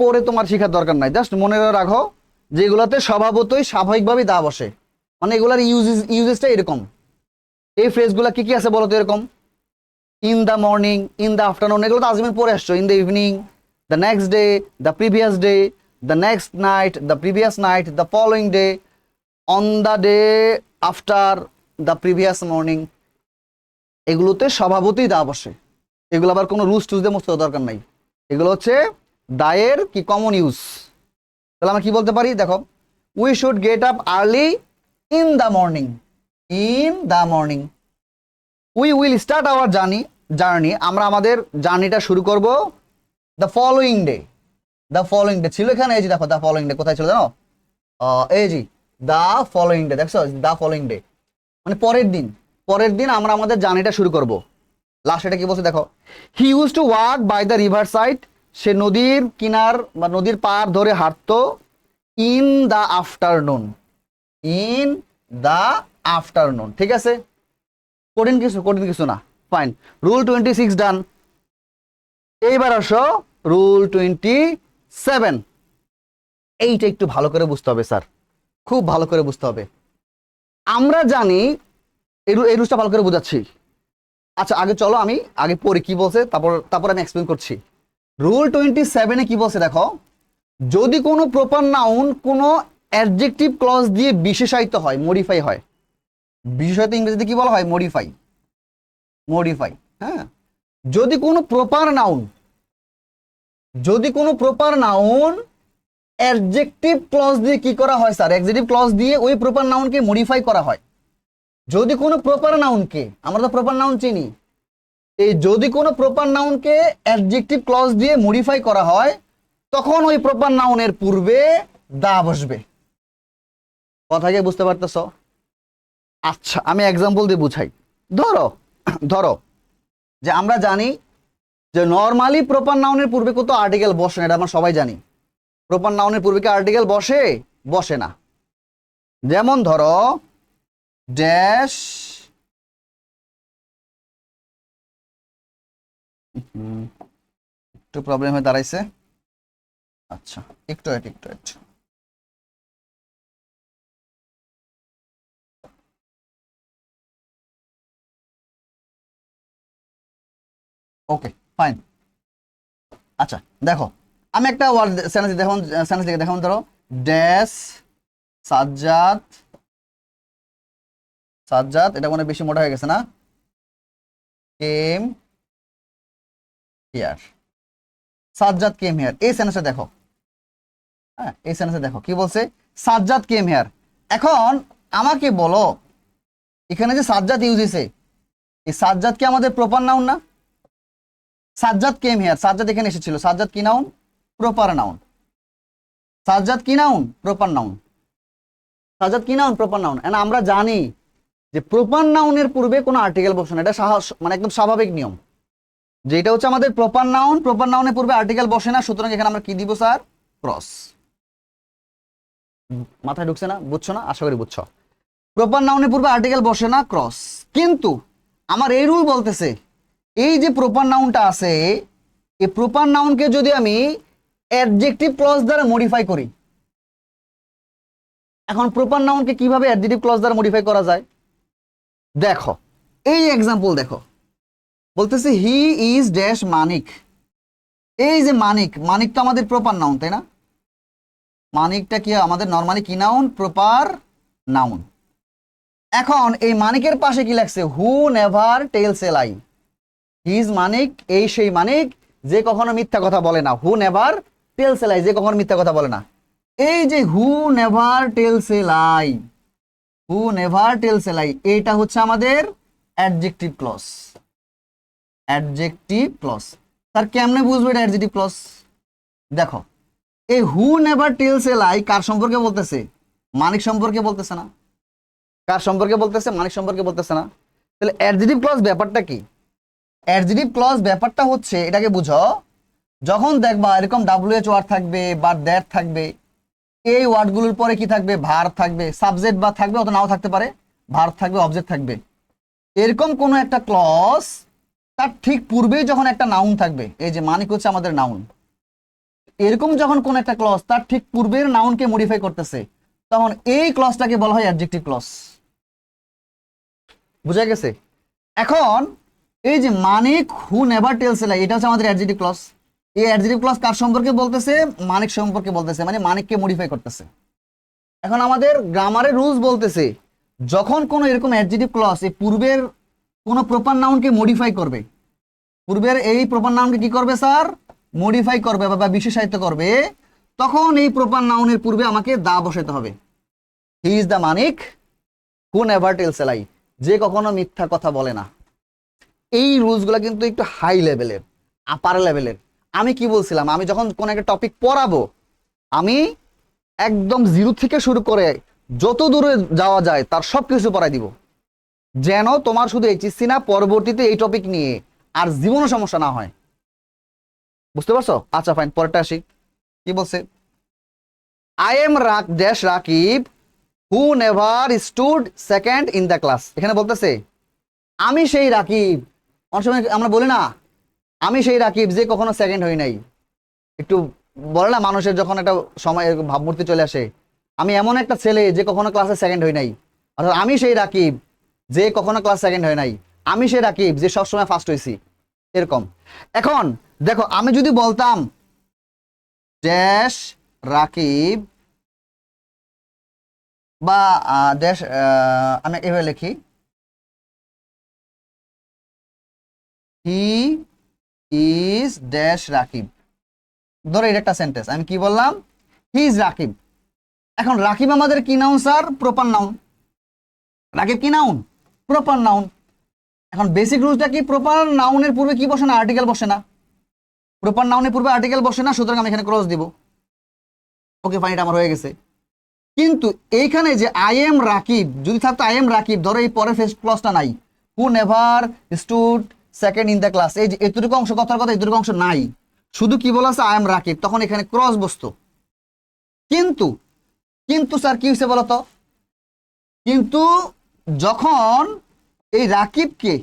পড়ে তোমার শেখার দরকার নাই, জাস্ট মনে রাখো যেগুলোতে স্বভাবতই স্বাভাবিকভাবেই দা বসে, মানে এগুলার ইউজেসটা এরকম। এই ফ্রেজগুলো কি কি আছে বলো তো? এরকম in the morning, in the afternoon, এগুলো তো আজমিন পরে আসছো। In the evening, the next day, the previous day, the next night, the previous night, the following day, on the day after the previous morning. এগুলোতে স্বভাবতই দা বসে। এগুলো আবার কোনো রুলস টুলস দিয়ে মুছতে দরকার নাই। এগুলো হচ্ছে দায়ের কি কমন ইউজ। তাহলে আমরা কি বলতে পারি? দেখো, we should get up early in the morning. In the morning. We will start our journey, আমরা আমাদের জার্নিটা শুরু করব the following day. The following day ছিল এখানে, এই যে দেখো, দ্য ফলোয়িং ডে কোথায় ছিল জানো? এই যে দ্য ফলোয়িং ডে, দেখছো? দ্য ফলোয়িং ডে মানে পরের দিন। পরের দিন আমরা আমাদের জার্নিটা শুরু করব। লাস্ট এটা কি বলছে দেখো, he use to walk by the river side, সে নদীর কিনার বা নদীর পার ধরে হাঁটতো। In the afternoon, in the afternoon, ঠিক আছে? কঠিন কিছু না, ফাইন। রুল 26 ডান। এইবার আসো রুল 27। এইটা একটু ভালো করে বুঝতে হবে স্যার, খুব ভালো করে বুঝতে হবে। আমরা জানি এই রুলসটা ভালো করে বুঝাচ্ছি। আচ্ছা, আগে চলো আমি আগে পড়ি কি বলছে, তারপর আমি এক্সপ্লেন করছি। রুল 27-এ কি বলছে দেখো, যদি কোনো প্রপার নাউন কোনো অ্যাডজেক্টিভ ক্লজ দিয়ে বিশেষায়িত হয়, মডিফাই হয়। বিশেষায়িত ইংরেজিতে কি বলা হয়? মডিফাই। মডিফাই, হ্যাঁ। যদি কোনো প্রপার নাউন অ্যাডজেক্টিভ ক্লজ দিয়ে কি করা হয় স্যার? অ্যাডজেক্টিভ ক্লজ দিয়ে ওই প্রপার নাউনকে মডিফাই করা হয়। যদি কোনো প্রপার নাউনকে, আমরা তো প্রপার নাউন চিনি, এই যদি কোনো প্রপার নাউনকে অ্যাডজেক্টিভ ক্লজ দিয়ে মডিফাই করা হয়, তখন ওই প্রপার নাউনের পূর্বে দা বসবে। কথা কি বুঝতে পারতেছ? আচ্ছা, আমি এক্সাম্পল দিয়ে বুঝাই। ধরো যে আমরা জানি যে নর্মালি প্রপার নাউনের পূর্বে কত আর্টিকেল বসে না, এটা আমরা সবাই জানি। প্রপার নাউনের পূর্বে কি আর্টিকেল বসে না। যেমন ধরো ড্যাশ, একটু প্রবলেম হয়ে দাঁড়াইছে। আচ্ছা, একটু ওকে, ফাইন। আচ্ছা দেখো, আমি একটা ওয়ার্ড সেন্টেন্স দেখে দেখুন। ধরো ড্যাশ সাজ্জাদ, এটা মনে বেশি মোটা হয়ে গেছে না? Came here, Sajjad came here. এই সেন্টেন্সটা দেখো, হ্যাঁ, এই সেন্টেন্সে দেখো কি বলছে, সাজ্জাদ কেম হিয়ার। এখন আমাকে বলো, এখানে যে সাজ্জাদ ইউজ হয়েছে, এই সাজ্জাদ কি আমাদের প্রপার নাউন না? সাজ্জাদ কেম হিয়ার, সাজ্জাদ এখানে এসেছিল। সাজ্জাদ কি নাউন? Proper noun. সাজ্জাদ কি নাউন? Proper noun. সাজ্জাদ কি নাউন? Proper noun. এন্ড আমরা জানি যে প্রপার নাউনের পূর্বে কোনো আর্টিকেল বসে না, এটা মানে একদম স্বাভাবিক নিয়ম, যে এটা হচ্ছে আমাদের প্রপার নাউন, প্রপার নাউনের পূর্বে আর্টিকেল বসে না, সুতরাং এখানে আমরা কি দিব স্যার? ক্রস। মাথায় ঢুকছে না? বুঝছো না? আশা করি বুঝছো। প্রপার নাউনের পূর্বে আর্টিকেল বসে না, ক্রস। কিন্তু আমার এই রুল বলতেছে এই যে প্রপার নাউনটা আছে, এই প্রপার নাউনকে যদি আমি অ্যাডজেক্টিভ ক্লজ দ্বারা মডিফাই করি, এখন প্রপার নাউনকে কিভাবে অ্যাডজেক্টিভ ক্লজ দ্বারা মডিফাই করা যায়? দেখো এই এক্সাম্পল দেখো, বলতেছে হি ইজ ড্যাশ মানিক। এই যে মানিক, মানিক তো আমাদের প্রপার নাউন, তাই না? মানিকটা কি আমাদের নরমালি কি নাউন? Proper noun. এখন এই মানিকের পাশে কি লাগছে? Who never tells a lie. He is Manik, এই সেই মানিক যে কখনো মিথ্যা কথা বলে না। হু নেভার টেলস এ লাই, যে কখনো মিথ্যা কথা বলে না। এই যে who never tells a lie, who never tells a lie, এইটা হচ্ছে আমাদের adjective clause. Adjective clause. Sir কেমনে বুঝবো এটা অ্যাডজেক্টিভ ক্লজ? দেখো এই হু নেভার টেলস এ লাই কার সম্পর্কে বলতেছে? মানিক সম্পর্কে বলতেছে না? কার সম্পর্কে বলতেছে? মানিক সম্পর্কে বলতেছে না? তাহলে অ্যাডজেক্টিভ ক্লজ ব্যাপারটা কি? অ্যাডজেক্টিভ ক্লজ ব্যাপারটা হচ্ছে, এটাকে বুঝো, যখন দেখবা এরকম WH ওয়ার্ড থাকবে বা দ্যাট থাকবে, এই ওয়ার্ডগুলোর পরে কি থাকবে? ভার্ব থাকবে, সাবজেক্ট বা থাকবে, অত নাও থাকতে পারে, ভার্ব থাকবে, অবজেক্ট থাকবে। এরকম কোন একটা ক্লজ তার ঠিক পূর্বেই যখন একটা নাউন থাকবে, এই যে মানিক হচ্ছে আমাদের নাউন, এরকম যখন কোন একটা ক্লজ তার ঠিক পূর্বের নাউনকে মডিফাই করতেছে, তখন এই ক্লজটাকে বলা হয় অ্যাডজেক্টিভ ক্লজ। বুঝা গেছে? এখন এই যে মানিক হু নেভার টেলস এ লাই, এটা হচ্ছে আমাদের অ্যাডজেক্টিভ ক্লজ। এই অ্যাডজেক্টিভ ক্লজ কার সম্পর্কে বলতেছে? মানিক সম্পর্কে বলতেছে, মানে মানিককে মডিফাই করতেছে। এখন আমাদের গ্রামারের রুলস বলতেছে যখন কোনো এরকম অ্যাডজেক্টিভ ক্লজ এই পূর্বের কোনো প্রপার নাউনকে মডিফাই করবে, পূর্বের এই প্রপার নাউনকে কি করবে স্যার? মডিফাই করবে বা বিশেষায়িত করবে, তখন এই প্রপার নাউনের পূর্বে আমাকে দা বসাতে হবে। He is the Manik who never tells a lie, যে কখনো মিথ্যা কথা বলে না। এই রুলসগুলো কিন্তু একটু হাই লেভেলের, আপার লেভেলের। আমি কি বলছিলাম, আমি যখন কোনো একটা টপিক পড়াবো, আমি একদম জিরো থেকে শুরু করে যত দূরে যাওয়া যায় তার সব কিছু পড়াই দিব, যেন তোমার শুধু এইচএসসি না, পরবর্তীতে এই টপিক নিয়ে আর জীবনও সমস্যা না হয়। বুঝতে পারছো? আচ্ছা ফাইন, পরেরটা আসি। কি বলছে? I am dash Rakib who never stood second in the class. এখানে বলতেছে আমি সেই রাকিব। অনেক সময় আমরা বলি না আমি সেই রাকিব যে কখনো সেকেন্ড হই নাই। একটু বলে না মানুষের যখন একটা সময় ভাবমূর্তি চলে আসে, আমি এমন একটা ছেলে যে কখনো ক্লাসে সেকেন্ড হই নাই। অর্থাৎ আমি সেই রাকিব যে কখনো ক্লাস সেকেন্ড হয় নাই, আমি সেই রাকিব যে সবসময় ফার্স্ট হয়েছি, এরকম। এখন দেখো আমি যদি বলতাম ড্যাশ রাকিব বা ড্যাশ, আমি এভাবে লিখি, হি ইজ ড্যাশ রাকিব। ধরো এটা একটা সেন্টেন্স, আমি কি বললাম? He is Rakib. এখন রাকিব আমাদের কি noun sir? Proper noun. Rakib কি নাউন? Proper noun. এখন বেসিক রুলসটা কি? প্রপার নাউনের পূর্বে কি বসে না? আর্টিকেল বসে না। প্রপার নাউনের পূর্বে আর্টিকেল বসে না, সুতরাং আমি এখানে ক্রস দিব। ওকে ফাইন, এটা আমার হয়ে গেছে। কিন্তু এইখানে যে আই এম রাকিব, যদি থাকতো আই এম রাকিব, ধরো এই পরে ফার্স্ট ক্লজটা নাই, who never stood second in the class, এই যে এতটুকু অংশ, কথার কথা এতটুকু অংশ নাই, শুধু কি বলা আছে? আই এম রাকিব, তখন এখানে ক্রস বসতো। কিন্তু কিন্তু স্যার কি হয়েছে বলতো? কিন্তু যখন এই রাকিবকে,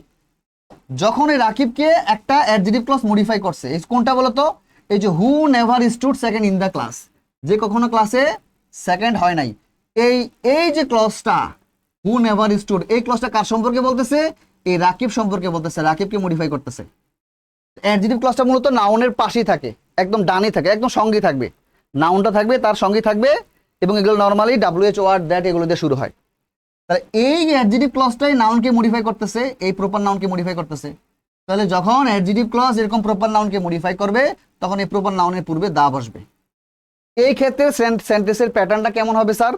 যখন এই রাকিবকে একটা অ্যাডজেক্টিভ ক্লজ মডিফাই করছে, এই কোনটা বলতো? এই যে who never stood second in the class, যে কখনো ক্লাসে সেকেন্ড হয় নাই। এই এই যে ক্লজটা হু নেভার স্টুড, এই ক্লজটা কার সম্পর্কে বলতেছে? এই রাকিব সম্পর্কে বলতেছে, রাকিবকে মডিফাই করতেছে। অ্যাডজেক্টিভ ক্লজটা মূলত নাউনের পাশেই থাকে, একদম ডানে থাকে, একদম সঙ্গী থাকবে, নাউনটা থাকবে, তার সঙ্গী থাকবে, এবং এগুলো নর্মালি WH ওয়ার্ড দ্যাট এগুলো দিয়ে শুরু হয়। তাহলে এই অ্যাডজেক্টিভ ক্লজটাই নাউনকে মডিফাই করতেছে, এই প্রপার নাউনকে মডিফাই করতেছে। তাহলে যখন অ্যাডজেক্টিভ ক্লজ এরকম প্রপার নাউনকে মডিফাই করবে, তখন এই প্রপার নাউনের পূর্বে দা বসবে। এই ক্ষেত্রে সেন্টেন্সের প্যাটার্নটা কেমন হবে স্যার?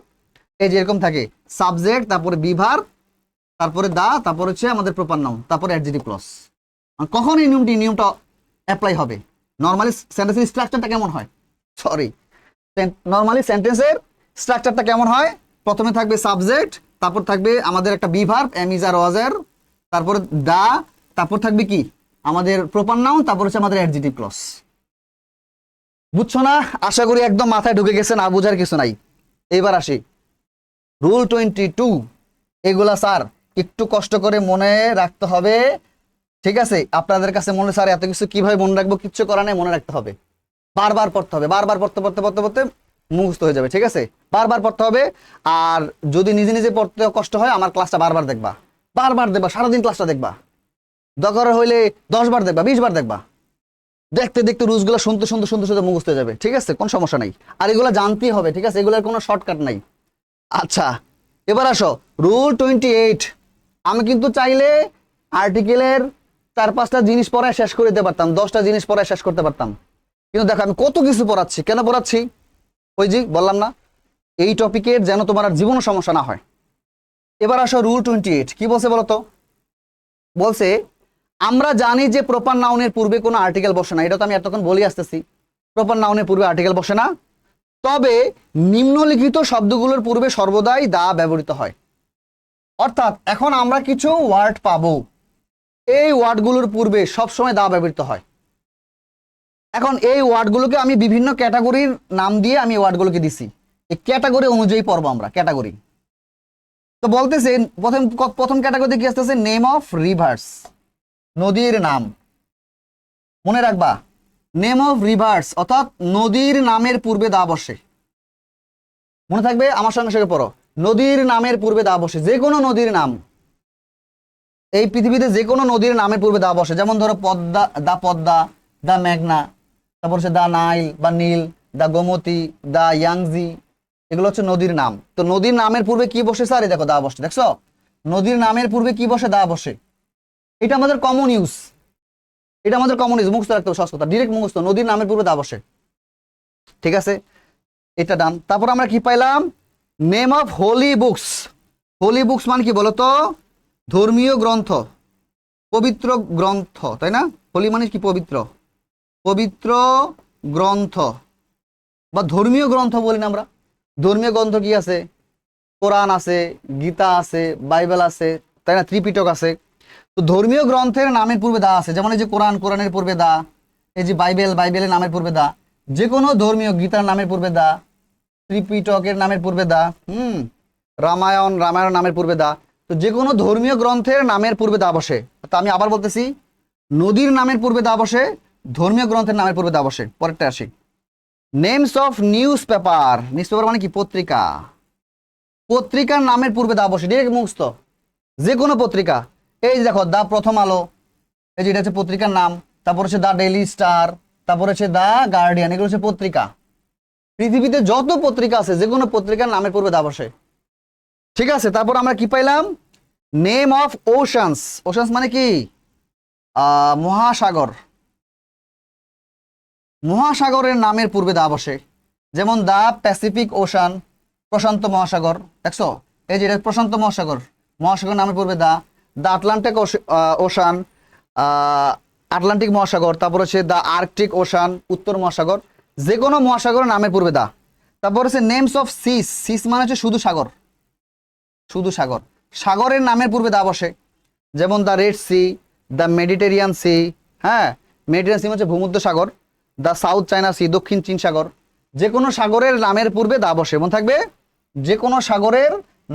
এই যে এরকম থাকে, সাবজেক্ট, তারপরে বি ভার্ব, তারপরে দা, তারপর হচ্ছে আমাদের প্রপার নাউন, তারপরে অ্যাডজেক্টিভ ক্লজ। কখন এই নিয়মটা অ্যাপ্লাই হবে? নর্মালি সেন্টেন্সের স্ট্রাকচারটা কেমন হয়, সরি, নর্মালি সেন্টেন্সের স্ট্রাকচারটা কেমন হয়? প্রথমে থাকবে সাবজেক্ট, তারপর থাকবে আমাদের একটা বি ভার্ব এম ইজ আর ওয়াজ আর, তারপর দা, তারপর থাকবে কি আমাদের প্রপার নাউন, তারপর হচ্ছে আমাদের অ্যাডজেক্টিভ ক্লজ। বুঝছো না? আশা করি একদম মাথায় ঢুকে গেছে, না বুঝার কিছু নাই। এইবার আসি রুল 22। এগুলা স্যার একটু কষ্ট করে মনে রাখতে হবে, ঠিক আছে? আপনাদের কাছে মনে, স্যার এত কিছু কিভাবে মনে রাখবো, কিচ্ছু করা নেই, মনে রাখতে হবে, বারবার পড়তে হবে, বারবার পড়তে পড়তে পড়তে পড়তে মুখস্থ হয়ে যাবে, ঠিক আছে? বারবার পড়তে হবে। আর যদি নিজে নিজে পড়তে কষ্ট হয়, আমার ক্লাসটা বারবার দেখবা, বারবার দেখবা, সারাদিন ক্লাসটা দেখবা, দরকার হইলে 10 বার দেখবা, 20 বার দেখবা, দেখতে দেখতে রুলসগুলো শুনতে শুনতে শুনতে শুনতে মুখস্থ হয়ে যাবে, ঠিক আছে? কোনো সমস্যা নাই। আর এগুলো জানতেই হবে, ঠিক আছে? এগুলোর কোনো শর্টকাট নাই। আচ্ছা, এবার আসো রুল 28। আমি কিন্তু চাইলে আর্টিকেলের 4-5টা জিনিস পড়ায় শেষ করে দিতে পারতাম, 10টা জিনিস পড়ায় শেষ করতে পারতাম, কিন্তু দেখো আমি কত কিছু পড়াচ্ছি। কেন পড়াচ্ছি? ওই যে বললাম না, এই টপিকের যেন তোমার আর জীবনও সমস্যা না হয়। এবার আসো রুল 28 কি বলছে বলো তো? বলছে আমরা জানি যে প্রপার নাউনের পূর্বে কোনো আর্টিকেল বসে না, এটা তো আমি এতক্ষণ বলি আসতেছি। প্রপার নাউনের পূর্বে আর্টিকেল বসে না, তবে নিম্নলিখিত শব্দগুলোর পূর্বে সর্বদাই দা ব্যবহৃত হয়। অর্থাৎ এখন আমরা কিছু ওয়ার্ড পাবো, এই ওয়ার্ডগুলোর পূর্বে সবসময় দা ব্যবহৃত হয়। এখন এই ওয়ার্ডগুলোকে আমি বিভিন্ন ক্যাটাগরির নাম দিয়ে আমি ওয়ার্ডগুলোকে দিছি, এই ক্যাটাগরি অনুযায়ী পড়বো আমরা, ক্যাটাগরি। তো বলতেছে প্রথম ক্যাটাগরিতে কি আসতেছে? নেম অফ রিভার্স, নদীর নাম। মনে রাখবা, নেম অফ রিভার্স অর্থাৎ নদীর নামের পূর্বে দা বসে। মনে থাকবে, আমার সঙ্গে সঙ্গে পড়ো, নদীর নামের পূর্বে দা বসে। যে কোনো নদীর নাম, এই পৃথিবীতে যে কোনো নদীর নামের পূর্বে দা বসে। যেমন ধরো পদ্মা, দা পদ্মা, দা মেঘনা, তারপর হচ্ছে দা নাইল বা নীল, দা গোমতী, দা ইয়াংজি, এগুলো হচ্ছে নদীর নাম। তো নদীর নামের পূর্বে কি বসে স্যার? এই দেখো দা বসে, দেখছো? নদীর নামের পূর্বে কি বসে? দা বসে। এটা আমাদের কমন ইউজ, এটা আমাদের কমন ইউজ, মুখস্থ রাখতে হবে, সহজ কথা, ডিরেক্ট মুখস্থ, নদীর নামের পূর্বে দা বসে, ঠিক আছে? এটা ডান। তারপর আমরা কি পাইলাম? Name of holy books. Holy books মানে কি বলতো? ধর্মীয় গ্রন্থ, পবিত্র গ্রন্থ, তাই না? হোলি মানে কি? পবিত্র, পবিত্র গ্রন্থ বা ধর্মীয় গ্রন্থ বলি না আমরা। ধর্মীয় গ্রন্থ কি আছে? কোরআন আছে, গীতা আছে, বাইবেল আছে, তাই না? ত্রিপিটক আছে। তো ধর্মীয় গ্রন্থের নামের পূর্বে দা আছে, যেমন এই যে কোরআন, কোরআনের পূর্বে দা, এই যে বাইবেল, বাইবেলের নামের পূর্বে দা, যে কোনো ধর্মীয়, গীতার নামের পূর্বে দা, ত্রিপিটকের নামের পূর্বে দা, রামায়ণ, রামায়ণ নামের পূর্বে দা। তো যে কোনো ধর্মীয় গ্রন্থের নামের পূর্বে দা বসে। তো আমি আবার বলতেছি, নদীর নামের পূর্বে দা বসে, ধর্মীয় গ্রন্থের নামের পূর্বে দা বসে। পরেরটা আসি, names of news paper. News paper মানে কি? পত্রিকা। পত্রিকার নামের পূর্বে দা বসে, ডিরেক্ট মুখস্থ, যে কোনো পত্রিকা। এই যে দেখো দা প্রথম আলো, এই যে এটা হচ্ছে পত্রিকার নাম। তারপর হচ্ছে দা ডেইলি স্টার, তারপর হচ্ছে দা গার্ডিয়ান, এগুলো হচ্ছে পত্রিকা। পৃথিবীতে যত পত্রিকা আছে, যে কোনো পত্রিকার নামের পূর্বে দা বসে, ঠিক আছে? তারপর আমরা কি পাইলাম? Name of oceans. ওশানস মানে কি? মহাসাগর। মহাসাগরের নামের পূর্বে দা বসে, যেমন দা প্যাসিফিক ওশান, প্রশান্ত মহাসাগর, দেখছো? এই যে এটা প্রশান্ত মহাসাগর, মহাসাগর নামের পূর্বে দা। দা আটলান্টিক ওশান, আটলান্টিক মহাসাগর। তারপর হচ্ছে দা আর্কটিক ওশান, উত্তর মহাসাগর। যে কোনো মহাসাগরের নামের পূর্বে দা। তারপর হচ্ছে নেমস অফ সিস। সিস মানে হচ্ছে শুধু সাগর, শুধু সাগর। সাগরের নামের পূর্বে দা বসে, যেমন দা রেড সি, দা মেডিটেরিয়ান সি, হ্যাঁ, মেডিটেরিয়ান সি হচ্ছে ভূমধ্য সাগর, দা সাউথ চায়না সি, দক্ষিণ চীন সাগর। যে কোনো সাগরের নামের পূর্বে দা বসে, মনে থাকবে, যে কোনো সাগরের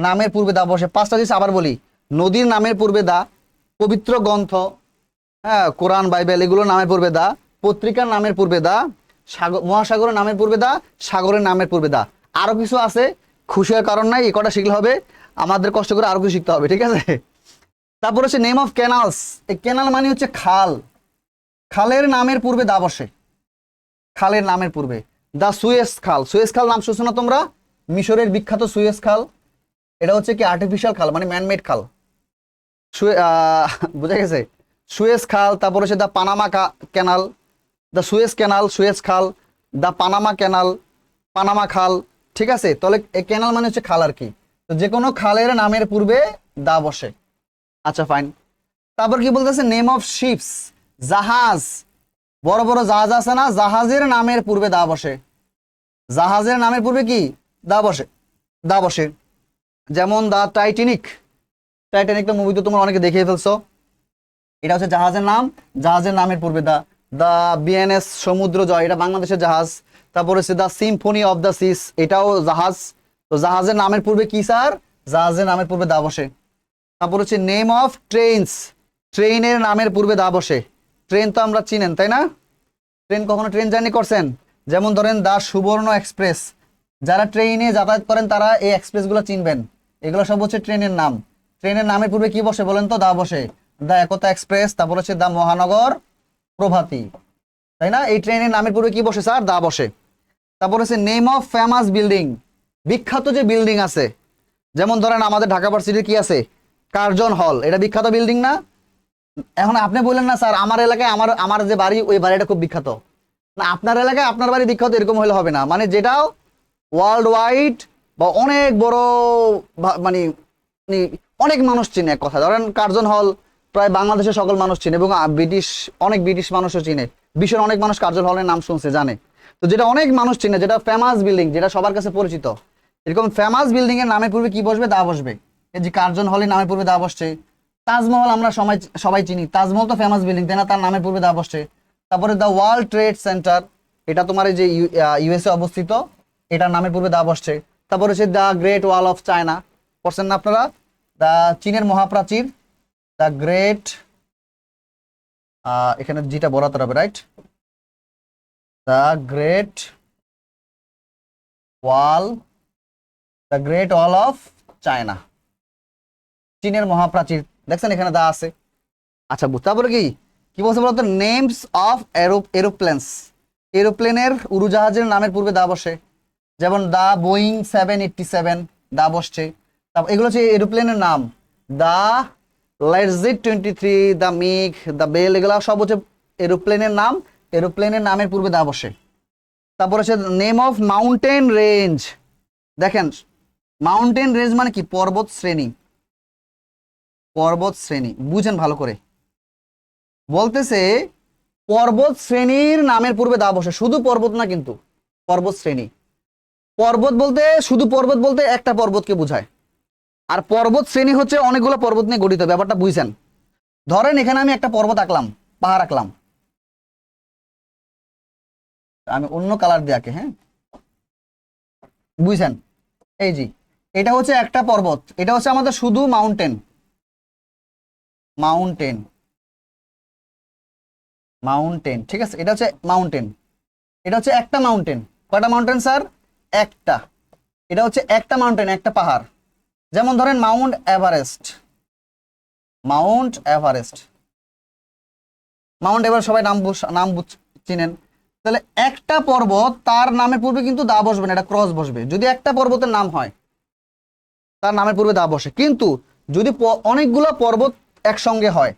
নামের পূর্বে দা বসে। 5টা জিনিস আবার বলি, নদীর নামের পূর্বে দা, পবিত্র গ্রন্থ, হ্যাঁ, কোরআন, বাইবেল, এগুলো নামের পূর্বে দা, পত্রিকার নামের পূর্বে দা, সাগর, মহাসাগরের নামের পূর্বে দা, সাগরের নামের পূর্বে দা। আরো কিছু আছে, খুশি হওয়ার কারণ নাই, এই কটা শিখলে হবে, আমাদের কষ্ট করে আরো কিছু শিখতে হবে, ঠিক আছে? তারপর হচ্ছে নেম অফ ক্যানালস। এই ক্যানাল মানে হচ্ছে খাল, খালের নামের পূর্বে দা বসে, খালের নামের পূর্বে। দা সুয়েজ খাল। সুয়েজ খাল নাম শুনছো না তোমরা? মিশরের বিখ্যাত সুয়েজ খাল। এটা হচ্ছে কি? আর্টিফিশিয়াল খাল, মানে ম্যানমেড খাল। বুঝা গেছে? সুয়েজ খাল। তারপর হচ্ছে দা পানামা ক্যানাল, দা সুয়েজ ক্যানাল, সুয়েজ খাল, দা পানামা ক্যানাল, পানামা খাল, ঠিক আছে? তাহলে এই ক্যানাল মানে হচ্ছে খাল আর কি। তো যে কোনো খালের নামের পূর্বে দা বসে, আচ্ছা ফাইন। তারপর কি বলতেছে, নেম অফ শিপস, জাহাজ, বড় বড় জাহাজ আছে না, জাহাজের নামের পূর্বে দা বসে। জাহাজের নামের পূর্বে কি দা বসে, দা বসে। যেমন দা টাইটানিক, টাইটানিক তো মুভি তো তোমরা অনেকে দেখে ফেলছো, এটা হচ্ছে জাহাজের নাম, জাহাজের নামের পূর্বে দা। দা বিএনএস সমুদ্র জয়, এটা বাংলাদেশের জাহাজ। তারপর হচ্ছে দা সিম্ফনি অফ দ্য সিস, এটাও জাহাজ। তো জাহাজের নামের পূর্বে কি স্যার, জাহাজের নামের পূর্বে দা বসে। তারপর হচ্ছে নেম অফ ট্রেনস, ট্রেনের নামের পূর্বে দা বসে। ট্রেন তো আমরা চিনেন তাই না, ট্রেন কখনো ট্রেন জার্নি করছেন? যেমন ধরেন দা সুবর্ণ এক্সপ্রেস, যারা ট্রেনে যাতায়াত করেন তারা এই এক্সপ্রেসগুলো চিনবেন, এগুলো সব হচ্ছে ট্রেনের নাম। ট্রেনের নামের পূর্বে কি বসে বলেন তো, দা বসে। দা একতা এক্সপ্রেস, তারপর হচ্ছে দা মহানগর প্রভাতী, তাই না? এই ট্রেনের নামের পূর্বে কি বসে স্যার, দা বসে। তারপর হচ্ছে নেম অফ ফেমাস বিল্ডিং, বিখ্যাত যে বিল্ডিং আছে, যেমন ধরেন আমাদের ঢাকা ভার্সিটির কি আছে, কার্জন হল, এটা বিখ্যাত বিল্ডিং না? এখন আপনি বললেন না স্যার আমার এলাকায় আমার আমার যে বাড়ি ওই বাড়িটা খুব বিখ্যাত, না আপনার এলাকায় আপনার বাড়ি বিখ্যাত এরকম হলে হবে না, মানে যেটাও ওয়ার্ল্ড ওয়াইড বা অনেক বড় মানে মানে অনেক মানুষ চিনে। এক কথা ধরেন কার্জন হল প্রায় বাংলাদেশের সকল মানুষ চিনে, এবং অনেক ব্রিটিশ মানুষও চিনে, বিশ্বের অনেক মানুষ কার্জন হলের নাম শুনছে জানে। তো যেটা অনেক মানুষ চিনে, যেটা ফেমাস বিল্ডিং, যেটা সবার কাছে পরিচিত, এরকম ফেমাস বিল্ডিং এর নামের পূর্বে কি বসবে, দা বসবে। এই যে কার্জন হলের নামের পূর্বে দা বসছে। তাজমহল আমরা সবাই সবাই চিনি, তাজমহল তো ফেমাস বিল্ডিং তাই না, তার নামের পূর্বে দা বসছে। তারপরে দ্য ওয়ার্ল্ড ট্রেড সেন্টার, এটা তোমার এই যে ইউএসএ অবস্থিত, এটার নামের পূর্বে দা বসছে। তারপর হচ্ছে the great wall of China, পড়ছেন না আপনারা, দা চীনের মহাপ্রাচীর, দ্য গ্রেট, এখানে যেটা বলাতে হবে right, the great wall, the great wall of China, চীনের মহাপ্রাচীর, দেখছেন এখানে দা আছে। আচ্ছা তারপরে কি কি বলছে বলতো, নেমস অফ এরোপ্লেনস, এরোপ্লেনের উড়োজাহাজের নামের পূর্বে দা বসে। যেমন দা বোয়িং 787, দা বসছে। তারপর এগুলো হচ্ছে এরোপ্লেনের নাম, দা লেটজিট 23, দা মিগ, দা বেল, এগুলো সব হচ্ছে এরোপ্লেনের নাম, এরোপ্লেনের নামের পূর্বে দা বসে। তারপর হচ্ছে নেম অফ মাউন্টেন রেঞ্জ, দেখেন মাউন্টেন রেঞ্জ মানে কি, পর্বত শ্রেণী, পর্বত শ্রেণী বুঝেন ভালো করে, বলতেছে পর্বত শ্রেণীর নামের পূর্বে দা বসে, শুধু পর্বত না কিন্তু, পর্বত শ্রেণী। পর্বত বলতে শুধু পর্বত বলতে একটা পর্বতকে বোঝায়, আর পর্বত শ্রেণী হচ্ছে অনেকগুলো পর্বত নিয়ে গঠিত, ব্যাপারটা বুঝছেন? ধরেন এখানে আমি একটা পর্বত আঁকলাম, পাহাড় আঁকলাম, আমি অন্য কালার দিয়ে আঁকে, হ্যাঁ বুঝছেন? এই জি এটা হচ্ছে একটা পর্বত, এটা হচ্ছে আমাদের শুধু মাউন্টেন, মাউন্টেন, মাউন্টেন, ঠিক আছে, এটা হচ্ছে মাউন্টেন, এটা হচ্ছে একটা মাউন্টেন। কয়টা মাউন্টেন স্যার, একটা, এটা হচ্ছে একটা মাউন্টেন, একটা পাহাড়। যেমন ধরেন Mount Everest, Mount Everest, Mount Everest সবাই নাম চিনেন। তাহলে একটা পর্বত, তার নামের পূর্বে কিন্তু দা বসবে না, এটা ক্রস বসবে। যদি একটা পর্বতের নাম হয় তার নামের পূর্বে দা বসে, কিন্তু যদি অনেকগুলো পর্বত একসঙ্গে হয়,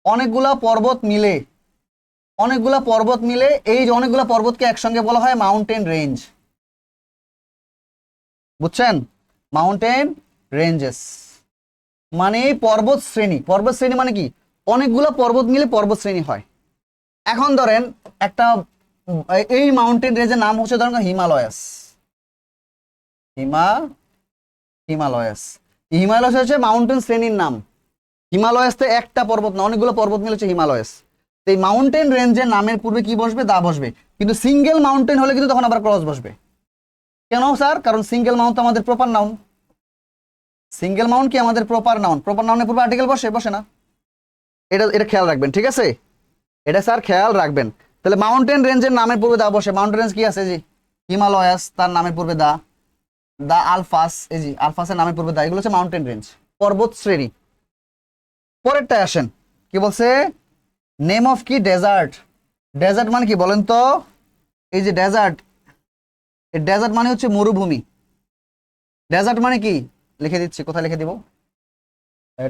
অনেকগুলা পর্বত মিলে, অনেকগুলা পর্বত মিলে, এই যে অনেকগুলা পর্বতকে একসঙ্গে বলা হয় মাউন্টেন রেঞ্জ, বুঝছেন? মাউন্টেন রেঞ্জেস মানে পর্বত শ্রেণী, পর্বত শ্রেণী মানে কি, অনেকগুলো পর্বত মিলে পর্বত শ্রেণী হয়। এখন ধরেন একটা এই মাউন্টেন রেঞ্জের নাম হচ্ছে ধরেন হিমালয়াস, হিমালয়াস, হিমালয়াস হচ্ছে মাউন্টেন শ্রেণীর নাম। হিমালয়াস তো একটা পর্বত না, অনেকগুলো পর্বত মিলে হচ্ছে হিমালয়াস। এই মাউন্টেন রেঞ্জের নামের পূর্বে কি বসবে, দা বসবে। কিন্তু সিঙ্গেল মাউন্টেন হলে কিন্তু তখন আবার ক্রস বসবে। কেন স্যার? কারণ সিঙ্গেল মাউন্ট তো আমাদের প্রপার নাউন, সিঙ্গেল মাউন্ট কি আমাদের প্রপার নাউন, প্রপার নাউনের পূর্বে আর্টিকেল বসে বসে না, এটা এটা খেয়াল রাখবেন, ঠিক আছে? এটা স্যার খেয়াল রাখবেন। তাহলে মাউন্টেন রেঞ্জের নামের পূর্বে দা বসে। মাউন্টেন রেঞ্জ কি আছে, জি হিমালয়াস, তার নামের পূর্বে দা, দা আলফাস, এই জি আলফাসের নামের পূর্বে দা, এগুলো হচ্ছে মাউন্টেন রেঞ্জ, পর্বত শ্রেণী। পরেরটায় আসেন, কি বলছে, নেম অফ কি, ডেজার্ট, ডেজার্ট মানে কি বলেন তো? এই যে ডেজার্ট, এই ডেজার্ট মানে হচ্ছে মরুভূমি। ডেজার্ট মানে কি লিখে দিচ্ছি, কোথায় লিখে দিব,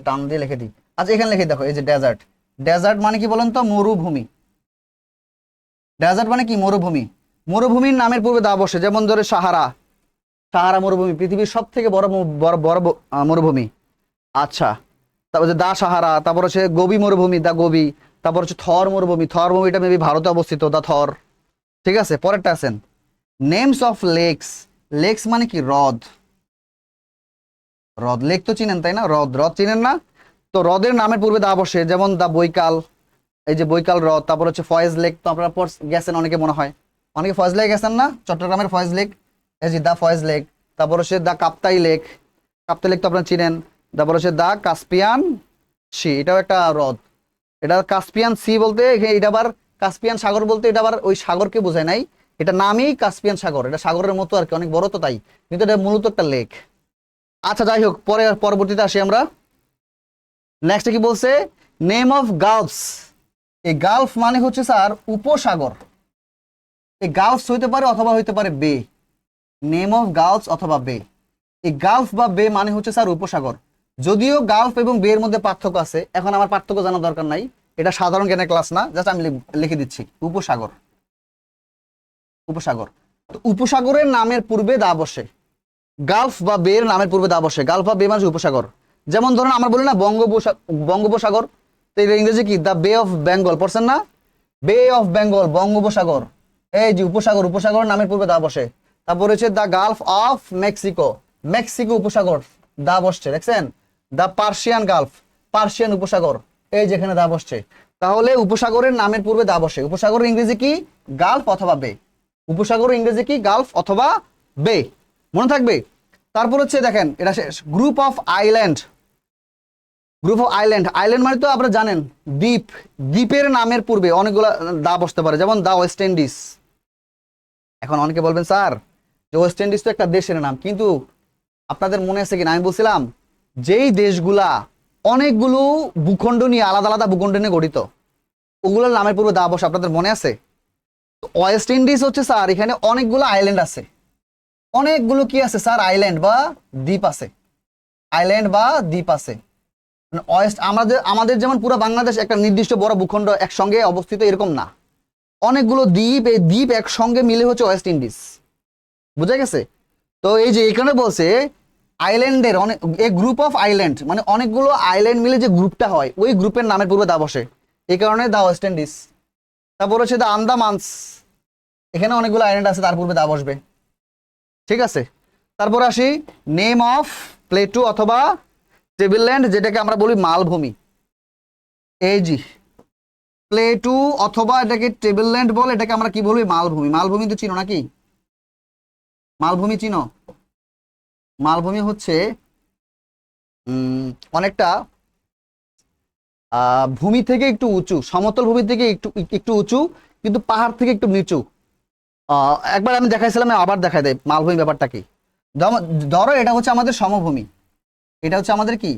টান দিয়ে লিখে দিই। আচ্ছা এখানে লিখে দেখো, এই যে ডেজার্ট, ডেজার্ট মানে কি বলেন তো, মরুভূমি। ডেজার্ট মানে কি, মরুভূমি। মরুভূমির নামের পূর্বে দা বসে। যেমন ধরে সাহারা, সাহারা মরুভূমি পৃথিবীর সব থেকে বড় বড় বড় মরুভূমি। আচ্ছা তারপর হচ্ছে দা সাহারা, তারপর হচ্ছে গোবি মরুভূমি, দা গোবি, তারপর হচ্ছে থর মরুভূমি, থর মরুভূমিটা মেবি ভারতে অবস্থিত, দা থর। ঠিক আছে, পরেরটা আছেন নেমস অফ লেকস। লেকস মানে কি? হ্রদ। হ্রদ, লেক তো চিনেন তাই না? হ্রদ, হ্রদ চিনেন না? তো হ্রদের নামের পূর্বে দা বসে, যেমন দা বৈকাল, এই যে বৈকাল হ্রদ। তারপর হচ্ছে ফয়েজ লেক, তো আপনারা গেছেন অনেকে মনে হয়, অনেকে ফয়েজ লেক গেছেন না? চট্টগ্রামের ফয়েজ লেক, এই যে দা ফয়েজ লেক। তারপর হচ্ছে দা কাপ্তাই লেক, কাপ্তাই লেক তো আপনারা চিনেন। তারপর হচ্ছে দা কাস্পিয়ান সি, এটাও একটা হ্রদ। এটা কাস্পিয়ান সি বলতে এটা আবার কাস্পিয়ান সাগর বলতে এটা আবার ওই সাগরকে বোঝায় নাই, এটা নামই কাস্পিয়ান সাগর, এটা সাগরের মতো আর কি, অনেক বড় তো তাই, কিন্তু এটা মূলত একটা লেক। আচ্ছা যাই হোক, পরবর্তীতে আসি আমরা। নেক্সট কি বলছে? Name of gulfs. এই গালফ মানে হচ্ছে স্যার উপসাগর। এই গালফস হইতে পারে অথবা হইতে পারে বে। নেম অফ গালফস অথবা বে। এই গালফ বা বে মানে হচ্ছে স্যার উপসাগর। যদিও গালফ এবং বে এর মধ্যে পার্থক্য আছে, এখন আমার পার্থক্য জানার দরকার নাই, এটা সাধারণ জ্ঞানের ক্লাস না, জাস্ট আমি লিখে দিচ্ছি উপসাগর। উপসাগর, তো উপসাগরের নামের পূর্বে দা বসে, গালফ বা বে এর নামের পূর্বে দা বসে। গালফ বা বে মানে উপসাগর। যেমন ধরুন আমরা বলি না বঙ্গোপসাগর, তো এটা ইংরেজি কি? দ্য বে অফ বেঙ্গল, পড়ছেন না? বে অফ বেঙ্গল, বঙ্গোপসাগর। এই যে উপসাগর, উপসাগরের নামের পূর্বে দা বসে। তারপর হচ্ছে the Gulf of Mexico, Mexico উপসাগর, দা বসছে, দেখছেন? দ্য পার্সিয়ান গালফ, পার্সিয়ান উপসাগর, এই যেখানে দা বসছে। তাহলে উপসাগরের নামের পূর্বে দা বসে। উপসাগরের ইংরেজি কি? গালফ অথবা বে। উপসাগরের ইংরেজি কি? গালফ অথবা বে, মনে থাকবে। তারপর হচ্ছে দেখেন, এটা শেষ, group of island. Group of island, island মানে তো আপনারা জানেন দ্বীপ। দ্বীপের নামের পূর্বে অনেকগুলো দা বসতে পারে, যেমন দা ওয়েস্ট ইন্ডিজ। এখন অনেকে বলবেন স্যার যে ওয়েস্ট ইন্ডিজ তো একটা দেশের নাম, কিন্তু আপনাদের মনে আছে কিনা, আমি বলছিলাম যেই দেশগুলা অনেকগুলো ভূখণ্ড নিয়ে, আলাদা আলাদা ভূখণ্ড নিয়ে গঠিত, ওগুলোর নামের পূর্বে দা বসে, আপনাদের মনে আছে? ওয়েস্ট ইন্ডিজ হচ্ছে স্যার, এখানে অনেকগুলো আইল্যান্ড আছে। অনেকগুলো কি আছে স্যার? আইল্যান্ড বা দ্বীপ আছে। আইল্যান্ড বা দ্বীপ আছে। ওয়েস্ট, আমাদের আমাদের যেমন পুরো বাংলাদেশ একটা নির্দিষ্ট বড় ভূখণ্ড একসঙ্গে অবস্থিত, এরকম না, অনেকগুলো দ্বীপ, এই দ্বীপ একসঙ্গে মিলে হচ্ছে ওয়েস্ট ইন্ডিজ। বুঝা গেছে? তো এই যে এখানে বলছে আইল্যান্ডের অনেক, এ গ্রুপ অফ আইল্যান্ড মানে অনেকগুলো আইল্যান্ড মিলে যে গ্রুপটা হয়, ওই গ্রুপের নামের পূর্বে দা বসে, এই কারণে দা ওয়েস্ট ইন্ডিজ। তারপর হচ্ছে দা আন্দামানস, এখানে অনেকগুলো আইল্যান্ড আছে, তার পূর্বে দা বসবে। ঠিক আছে, তারপর আসি নেম অফ প্লেটু অথবা টেবিলল্যান্ড, যেটাকে আমরা বলি মালভূমি। এই জি প্লেটু অথবা এটাকে টেবিলল্যান্ড বলে, এটাকে আমরা কি বলবি? মালভূমি। মালভূমি তো চিনো নাকি? মালভূমি চিনো? মালভূমি হচ্ছে অনেকটা ভূমি থেকে একটু উঁচু, সমতল ভূমি থেকে একটু একটু উঁচু, কিন্তু পাহাড় থেকে একটু নিচু। একবার আমি দেখাইছিলাম, আবার দেখাই দেয় মালভূমি ব্যাপারটা কি। ধরো এটা হচ্ছে আমাদের সমভূমি, এটা হচ্ছে আমাদের কি,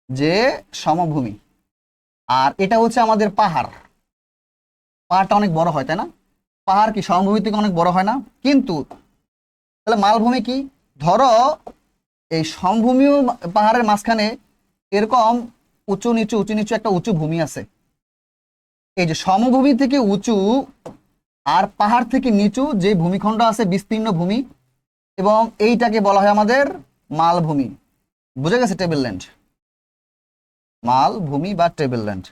যে সমভূমি, আর এটা হচ্ছে আমাদের পাহাড়। পাহাড়টা অনেক বড় হয় তাই না? পাহাড় কি সমভূমি থেকে অনেক বড় হয় না? কিন্তু তাহলে মালভূমি কি? ধরো এই সমভূমি ও পাহাড়ের মাঝখানে এরকম উঁচু নিচু উঁচু নিচু একটা উঁচু ভূমি আছে। এই যে সমভূমি থেকে উঁচু আর পাহাড় থেকে নিচু যে ভূমিখণ্ড আছে, বিস্তীর্ণ ভূমি, এবং এইটাকে বলা হয় আমাদের মালভূমি। বুঝে গেছে? টেবিলল্যান্ড, মালভূমি বা টেবিলল্যান্ড।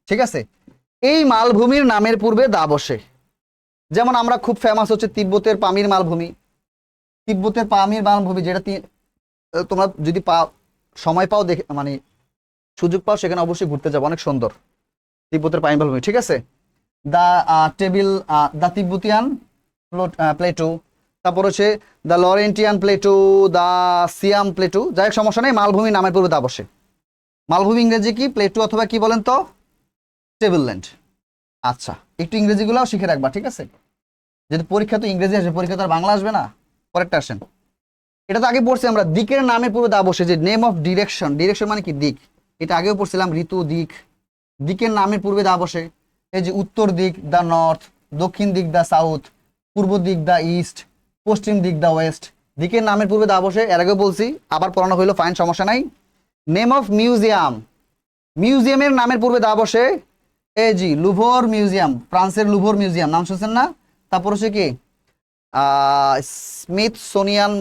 ঠিক আছে, এই মালভূমির নামের পূর্বে দা বসে। যেমন আমরা খুব ফেমাস হচ্ছে তিব্বতের পামির মালভূমি। তিব্বতের পামির মালভূমি, যেটা তোমরা যদি সময় পাও, দেখে মানে সুযোগ পাও, সেখানে অবশ্যই ঘুরতে যাবো, অনেক সুন্দর তিব্বতের পামির মালভূমি। ঠিক আছে, দা দা তিব্বতিয়ান প্লেটু, তারপর হচ্ছে the Laurentian plateau, the Siam plateau. যাই হোক, সমস্যা নেই, মালভূমি নামের পূর্বে দা বসে। মালভূমি ইংরেজি কি? প্লেটু অথবা কি বলেন তো? টেবিলল্যান্ড। আচ্ছা, একটু ইংরেজিগুলোও শিখে রাখবা, ঠিক আছে? যেহেতু পরীক্ষা তো ইংরেজি আসবে, পরীক্ষা তো আর বাংলা আসবে না। পরেরটা আসেন, এটা তো আগে পড়ছি আমরা, দিকের নামের পূর্বে দা বসে, যে নেম অফ ডিরেকশন। ডিরেকশন মানে কি? দিক। এটা আগেও পড়ছিলাম, ঋতু, দিক। দিকের নামের পূর্বে দা বসে। এই যে উত্তর দিক দা নর্থ, দক্ষিণ দিক দা সাউথ, পূর্ব দিক দা ইস্ট, পশ্চিম দিক দা ওয়েস্ট। দিকের নামের পূর্বে দা বসে, এর আগেও বলছি, আবার পড়ানো হইলো, ফাইন, সমস্যা নাই। নেম অফ মিউজিয়াম, মিউজিয়ামের নামের পূর্বে দা বসে। এই জি লুভর মিউজিয়াম, ফ্রান্সের লুভর মিউজিয়াম, নাম শুনছেন না? তারপর হচ্ছে কি স্মিথসোনিয়ান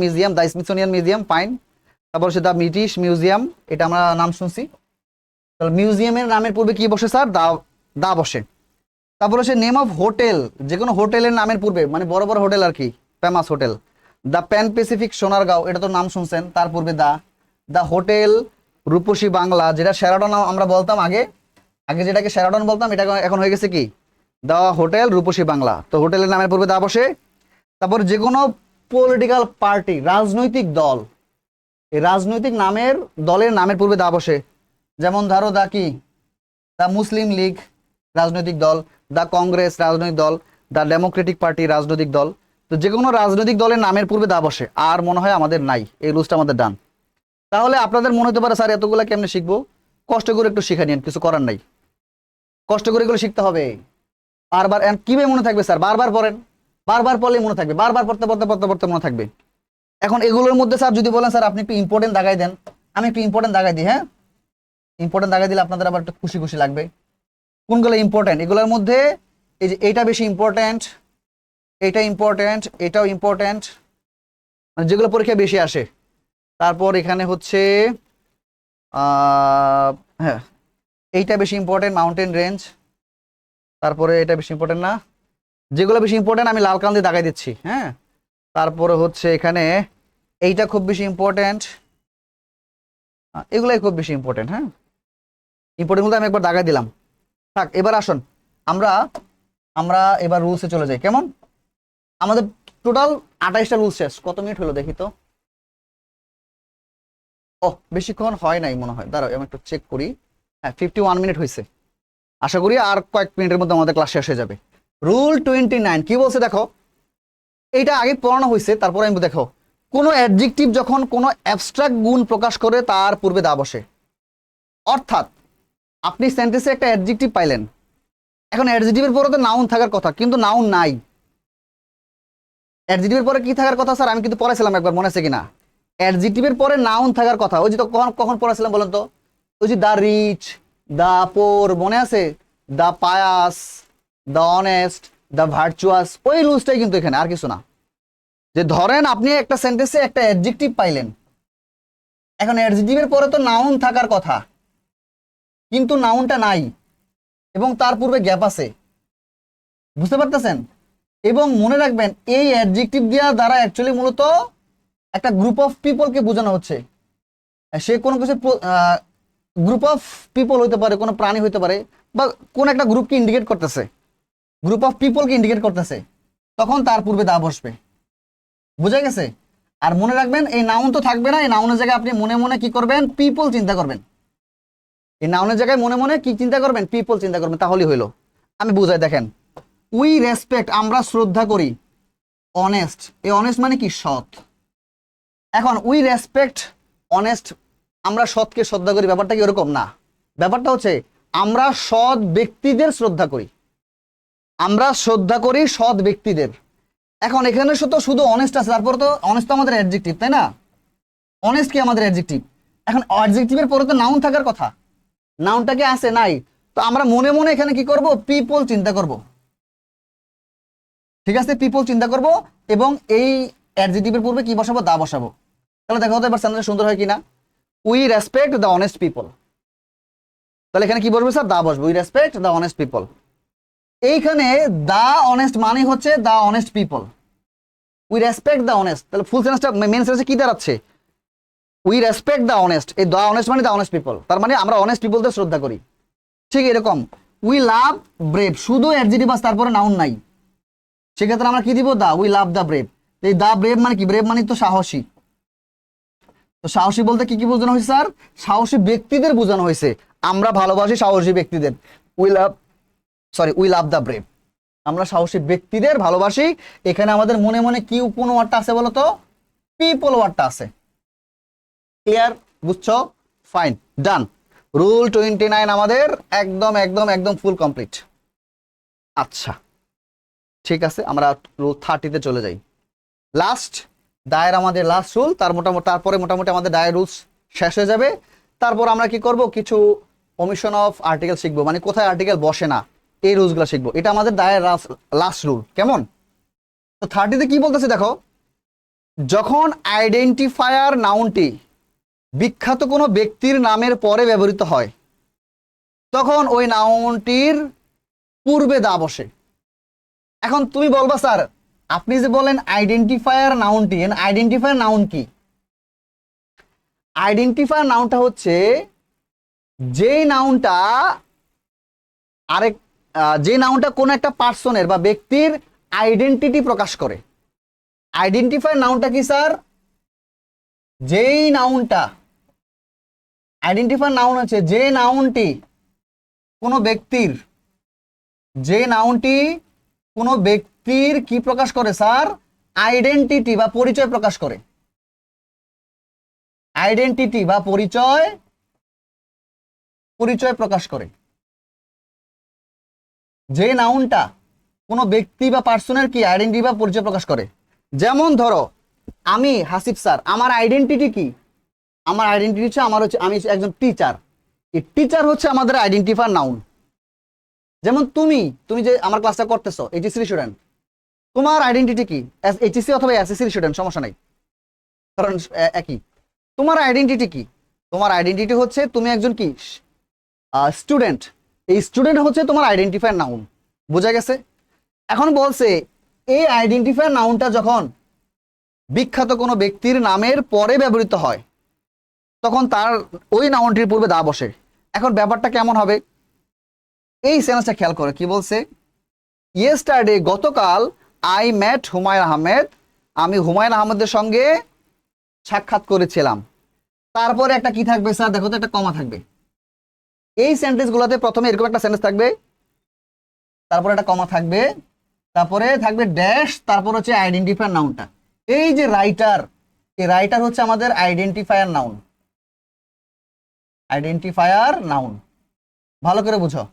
মিউজিয়াম, দা স্মিথসোনিয়ান মিউজিয়াম, ফাইন। তারপর হচ্ছে দ্য ব্রিটিশ মিউজিয়াম, এটা আমরা নাম শুনছি। তাহলে মিউজিয়ামের নামের পূর্বে কি বসে স্যার? দা, দা বসে। তারপর হচ্ছে নেম অফ হোটেল, যে কোনো হোটেলের নামের পূর্বে, মানে বড় বড় হোটেল আর কি, famous hotel. The pan Pacific Sonargaon, এটা তো নাম শুনছেন, তার পূর্বে দা। দ্য হোটেল রূপসী বাংলা, যেটা শেরাটন আমরা বলতাম আগে, আগে যেটাকে শেরাটন বলতাম, এটা এখন হয়ে গেছে কি? দ্য হোটেল রূপসী বাংলা। তো হোটেলের নামের পূর্বে দা বসে। তারপর যে কোনো পলিটিক্যাল পার্টি, রাজনৈতিক দল, এই রাজনৈতিক দলের নামের পূর্বে দা বসে। যেমন ধরো দা কি, দ্য মুসলিম লীগ রাজনৈতিক দল, দ্য কংগ্রেস রাজনৈতিক দল, দ্য ডেমোক্রেটিক পার্টি রাজনৈতিক দল। তো যে কোনো রাজনৈতিক দলের নামের পূর্বে দা বসে। আর মনে হয় আমাদের নাই, এই রুলসটা আমাদের ডান। তাহলে আপনাদের মনে হতে পারে স্যার এতগুলো কেমনে শিখবো? কষ্ট করে একটু শিখে নিন, কিছু করার নাই, কষ্ট করে এগুলো শিখতে হবে। বারবার কিভাবে মনে থাকবে স্যার? বারবার পড়েন, বারবার পড়লে মনে থাকবে, বারবার পড়তে পড়তে পড়তে পড়তে মনে থাকবে। এখন এগুলোর মধ্যে স্যার যদি বলেন স্যার আপনি একটু ইম্পর্টেন্ট দাগাই দেন, আমি একটু ইম্পর্টেন্ট দাগাই দিই। হ্যাঁ, ইম্পর্টেন্ট দাগাই দিলে আপনাদের আবার একটু খুশি খুশি লাগবে। কোনগুলো ইম্পর্টেন্ট? এগুলোর মধ্যে এই যে এইটা বেশি ইম্পর্টেন্ট, এটা ইম্পর্টেন্ট, এটাও ইম্পর্টেন্ট, মানে যেগুলো পরীক্ষায় বেশি আসে। তারপর এখানে হচ্ছে হ্যাঁ, এইটা বেশি ইম্পর্টেন্ট, মাউন্টেন রেঞ্জ। তারপরে এটা বেশি ইম্পর্টেন্ট না, যেগুলো বেশি ইম্পর্টেন্ট আমি লাল কাল দিয়ে দাগাই দিচ্ছি। হ্যাঁ, তারপরে হচ্ছে এখানে এইটা খুব বেশি ইম্পর্টেন্ট, এগুলাই খুব বেশি ইম্পর্টেন্ট। হ্যাঁ, ইম্পর্টেন্টগুলো আমি একবার দাগাই দিলাম। থাক, এবার আসুন আমরা আমরা এবার রুলসে চলে যাই। কেমন? আমাদের টোটাল 28টা রুলস শেষ। কত মিনিট হলো দেখি তো? ও, বেশিক্ষণ হয় নাই মনে হয়, দাঁড়াও আমি একটু চেক করি। হ্যাঁ, 51 মিনিট হয়েছে। আশা করি আর কয়েক মিনিটের মধ্যে আমাদের ক্লাস শেষ হয়ে যাবে। রুল 29 কি বলছে দেখো, এইটা আগে পড়ানো হয়েছে, তারপরে আমি দেখো, কোনো অ্যাডজেক্টিভ যখন কোনো অ্যাবস্ট্রাক্ট গুণ প্রকাশ করে তার পূর্বে দা বসে। অর্থাৎ আপনি সেন্টেন্সে একটা অ্যাডজেক্টিভ পাইলেন, এখন অ্যাডজেক্টিভের পরে তো নাউন থাকার কথা, কিন্তু নাউন নাই। অ্যাডজেক্টিভের পরে কি থাকার কথা স্যার? আমি কিন্তু পড়াইছিলাম একবার, মনে আছে কিনা? অ্যাডজেক্টিভের পরে নাউন থাকার কথা। ওই যে তো কখন কখন পড়াইছিলাম বলেন তো? ওই যে দ্য রিচ, দ্য পোর, মনে আছে? The pious, the honest, the virtuous, ওই রুলসটাই কিন্তু এখানে, আর কিছু না। যে ধরেন আপনি একটা সেন্টেন্সে একটা অ্যাডজেক্টিভ পাইলেন, এখন অ্যাডজেক্টিভের পরে তো নাউন থাকার কথা, কিন্তু নাউনটা নাই এবং তার পূর্বে গ্যাপ আছে। বুঝতে পারতেছেন? এবং মনে রাখবেন এই অ্যাডজেক্টিভ দেওয়া দ্বারা অ্যাকচুয়ালি মূলত একটা গ্রুপ অফ পিপলকে বোঝানো হচ্ছে। সে কোনো কিছু গ্রুপ অফ পিপল হইতে পারে, কোনো প্রাণী হইতে পারে, বা কোন একটা গ্রুপকে ইন্ডিকেট করতেছে, গ্রুপ অফ পিপলকে ইন্ডিকেট করতেছে, তখন তার পূর্বে দা বসবে। বুঝা গেছে? আর মনে রাখবেন এই নাউন তো থাকবে না, এই নাউনের জায়গায় আপনি মনে মনে কি করবেন? পিপল চিন্তা করবেন। এই নাউনের জায়গায় মনে মনে কি চিন্তা করবেন? পিপল চিন্তা করবেন, তাহলেই হইলো। আমি বুঝাই, দেখেন, উই রেসপেক্ট, আমরা শ্রদ্ধা করি, অনেস্ট, এই অনেস্ট মানে কি? সৎ। এখন উই রেসপেক্ট অনেস্ট, আমরা সৎকে শ্রদ্ধা করি, ব্যাপারটা কি ওরকম না? ব্যাপারটা হচ্ছে আমরা সৎ ব্যক্তিদের শ্রদ্ধা করি, আমরা শ্রদ্ধা করি সৎ ব্যক্তিদের। এখন এখানে শুধু অনেস্ট আছে, তারপরে তো অনেস্ট তো আমাদের অ্যাডজেক্টিভ, তাই না? অনেস্ট কি আমাদের অ্যাডজেক্টিভ। এখন অ্যাডজেক্টিভের পরে তো নাউন থাকার কথা, নাউনটা কি আছে? নাই। তো আমরা মনে মনে এখানে কি করব? পিপল চিন্তা করব। ঠিক আছে, পিপল চিন্তা করব এবং এই অ্যাডজেক্টিভের পূর্বে কি বসাবো? দা বসাবো। তাহলে দেখো তো এবার সেন্টেন্সটা সুন্দর হয় কিনা। We respect the honest people, তাহলে এখানে কি বসবে স্যার? দা বসবে। We respect the honest people. এইখানে দা অনেস্ট মানে হচ্ছে the honest people, we respect the honest. তাহলে ফুল সেন্টেন্সটা, মেন সেন্টেন্সে কি দাঁড়াচ্ছে? উই রেসপেক্ট দ্য অনেস্ট, এই দ্য অনেস্ট মানে দ্য অনেস্ট পিপল, তার মানে আমরা অনেস্ট পিপলদের শ্রদ্ধা করি। ঠিক এরকম উই লাভ ব্রেভ, শুধু অ্যাডজেক্টিভ আছে, তারপরে নাউন নাই, সেক্ষেত্রে আমরা কি দিব? The. We love the brave. এই দা ব্রেভ মানে কি? ব্রেভ মানে তো সাহসী। তো সাহসী বলতে কি কি বোঝানো হয়েছে স্যার? সাহসী ব্যক্তিদের বোঝানো হয়েছে। আমরা ভালোবাসি সাহসী ব্যক্তিদের, উই লাভ দ্য ব্রেভ, আমরা সাহসী ব্যক্তিদের ভালোবাসি। এখানে আমাদের মনে মনে কি কোন ওয়ার্ডটা আছে বলতো? পিপল ওয়ার্ডটা আছে। ক্লিয়ার? বুঝছো? ফাইন, ডান। রুল 29 আমাদের একদম একদম একদম ফুল কমপ্লিট। আচ্ছা, ঠিক আছে, আমরা রুল 30-তে চলে যাই। লাস্ট দায়ের আমাদের লাস্ট রুল, তারপরে মোটামুটি আমাদের দায়ের রুলস শেষ হয়ে যাবে। তারপর আমরা কি করব? কিছু ওমিশন অফ আর্টিকেল শিখবো, মানে কোথায় আর্টিকেল বসে না, এই রুলসগুলো শিখবো। এটা আমাদের দায়ের লাস্ট রুল। কেমন? তো 30-তে কি বলতেছে দেখো, যখন আইডেন্টিফায়ার নাউনটি বিখ্যাত কোনো ব্যক্তির নামের পরে ব্যবহৃত হয়, তখন ওই নাউনটির পূর্বে দা বসে। এখন তুমি বলবা স্যার, আপনি যে বলেন আইডেন্টিফায়ার নাউনটি, আইডেন্টিফায়ার নাউন কি? আইডেন্টিফায়ার নাউনটা হচ্ছে যেই নাউনটা আরেক যে নাউনটা কোনো একটা পার্সনের বা ব্যক্তির আইডেন্টিটি প্রকাশ করে। আইডেন্টিফায়ার নাউনটা কি স্যার? যেই নাউনটা, আইডেন্টিফায়ার নাউন হচ্ছে যে নাউনটি কোনো ব্যক্তির, যে নাউনটি কোনো ব্যক্তির কি প্রকাশ করে স্যার? আইডেন্টিটি বা পরিচয় প্রকাশ করে। আইডেন্টিটি বা পরিচয় প্রকাশ করে। যে নাউনটা কোনো ব্যক্তি বা পার্সনের কি আইডেন্টিটি বা পরিচয় প্রকাশ করে। যেমন ধরো, আমি হাসিফ স্যার, আমার আইডেন্টিটি কি? আমার আইডেন্টিটি হচ্ছে আমি একজন টিচার। এই টিচার হচ্ছে আমাদের আইডেন্টিফায়ার নাউন। যেমন তুমি যে আমার ক্লাসটা করতেছো, এইচএসসি স্টুডেন্ট, তোমার আইডেন্টিটি কি? এইচএসসি অথবা এসএসসি স্টুডেন্ট, সমস্যা নাই, কারণ একই। তোমার আইডেন্টিটি কি? তোমার আইডেন্টিটি হচ্ছে তুমি একজন কি স্টুডেন্ট। এই স্টুডেন্ট হচ্ছে তোমার আইডেন্টিফায়ার নাউন। বোঝা গেছে? এখন বলছে এই আইডেন্টিফায়ার নাউনটা যখন বিখ্যাত কোনো ব্যক্তির নামের পরে ব্যবহৃত হয়, তখন তার ওই নাউনটির পূর্বে দা বসে। এখন ব্যাপারটা কেমন হবে? এই সেন্সটা খেয়াল করে কি বলছে, ইয়েস্টারডে, গতকাল, আই মেট হুমায়ুন আহমেদ, আমি হুমায়ুন আহমেদের সঙ্গে সাক্ষাৎ করেছিলাম। তারপরে একটা কি থাকবে স্যার? দেখো তো, একটা কমা থাকবে। এই সেন্টেন্সগুলোতে প্রথমে এরকম একটা সেন্টেন্স থাকবে, তারপরে একটা কমা থাকবে, তারপরে থাকবে ড্যাশ, তারপর হচ্ছে আইডেন্টিফায়ার নাউনটা। এই যে রাইটার, এই রাইটার হচ্ছে আমাদের আইডেন্টিফায়ার নাউন। আইডেন্টিফায়ার নাউন, ভালো করে বুঝো।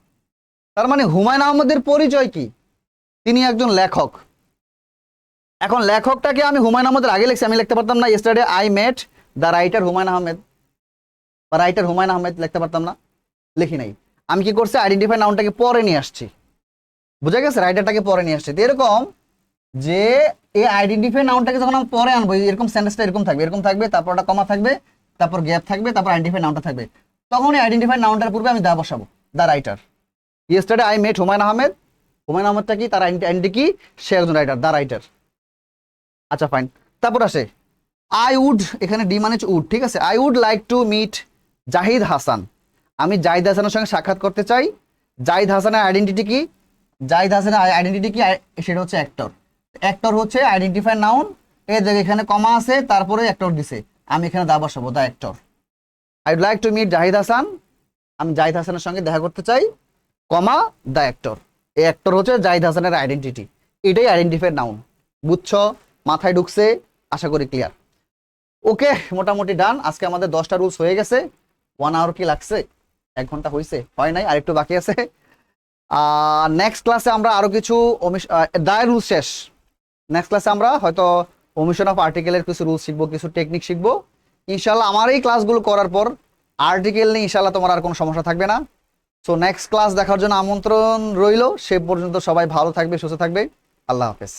তার মানে হুমায়ুন আহমেদের পরিচয় কি? তিনি একজন লেখক। এখন লেখকটাকে আমি হুমায়ুন আহমেদের আগে লিখছি, আমি লিখতে পারতাম না yesterday I mate the writer Humayun Ahmed, বা রাইটার হুমায়ুন আহমেদ লিখতে পারতাম না? লিখি নাই। আমি কি করছি? আইডেন্টিফাই নাউনটাকে পরে নিয়ে আসছি। বুঝা গেছে? রাইটারটাকে পরে নিয়ে আসছি। এরকম যে এই আইডেন্টিফাই নাউনটাকে যখন আমি পরে আনবো, এরকম সেন্টেন্সটা এরকম থাকবে, তারপর একটা কমা থাকবে, তারপর গ্যাপ থাকবে, তারপর আইডেন্টিফাই নাউনটা থাকবে। তখন এই আইডেন্টিফাই নাউনটার পূর্বে আমি দা বসাবো, the writer. Yesterday I met Humayun Ahmed, Humayun আহমেদটা কি? তার আইডেন্টি কি? সে একজন রাইটার, দ্য রাইটার। আচ্ছা ফাইন। তারপর আসে আই উড, এখানে ডি মানে উড, ঠিক আছে। I would like to meet Zahid Hasan, আমি জাহিদ হাসানের সঙ্গে সাক্ষাৎ করতে চাই। জাহিদ হাসানের আইডেন্টিটি কি? জাহিদ হাসানের আইডেন্টিটি কি? সেটা হচ্ছে অ্যাক্টর। অ্যাক্টর হচ্ছে আইডেন্টিফায়ার নাউন। এই জায়গায় এখানে কমা আছে, তারপরে অ্যাক্টর দিছে, আমি এখানে দা বসাবো, the actor. I would like to meet Zahid Hasan, আমি জাহিদ হাসানের সঙ্গে দেখা করতে চাই, কমা দ্য অ্যাক্টর। এই অ্যাক্টর হচ্ছে জাহিদ হাসানের আইডেন্টিটি। এটাই আইডেন্টিফায়ার নাউন। বুঝছো? মাথায় ঢুকছে? আশা করি ক্লিয়ার। ওকে, মোটামুটি ডান। আজকে আমাদের 10টা রুলস হয়ে গেছে। 1 আওয়ার কি লাগছে? 1 ঘন্টা হয়েছে? হয় নাই, আরেকটু বাকি আছে। নেক্সট ক্লাসে আমরা আরো কিছু দায়ের রুলস শেষ। নেক্সট ক্লাসে আমরা হয়তো ওমিশন অফ আর্টিকেলের কিছু রুলস শিখবো, কিছু টেকনিক শিখবো ইনশাল্লাহ। আমার এই ক্লাসগুলো করার পর আর্টিকেল নিয়ে ইনশাল্লাহ তোমার আর কোনো সমস্যা থাকবে না। সো নেক্সট ক্লাস দেখার জন্য আমন্ত্রণ রইল। সে পর্যন্ত সবাই ভালো থাকবে, সুস্থ থাকবে। আল্লাহ হাফেজ।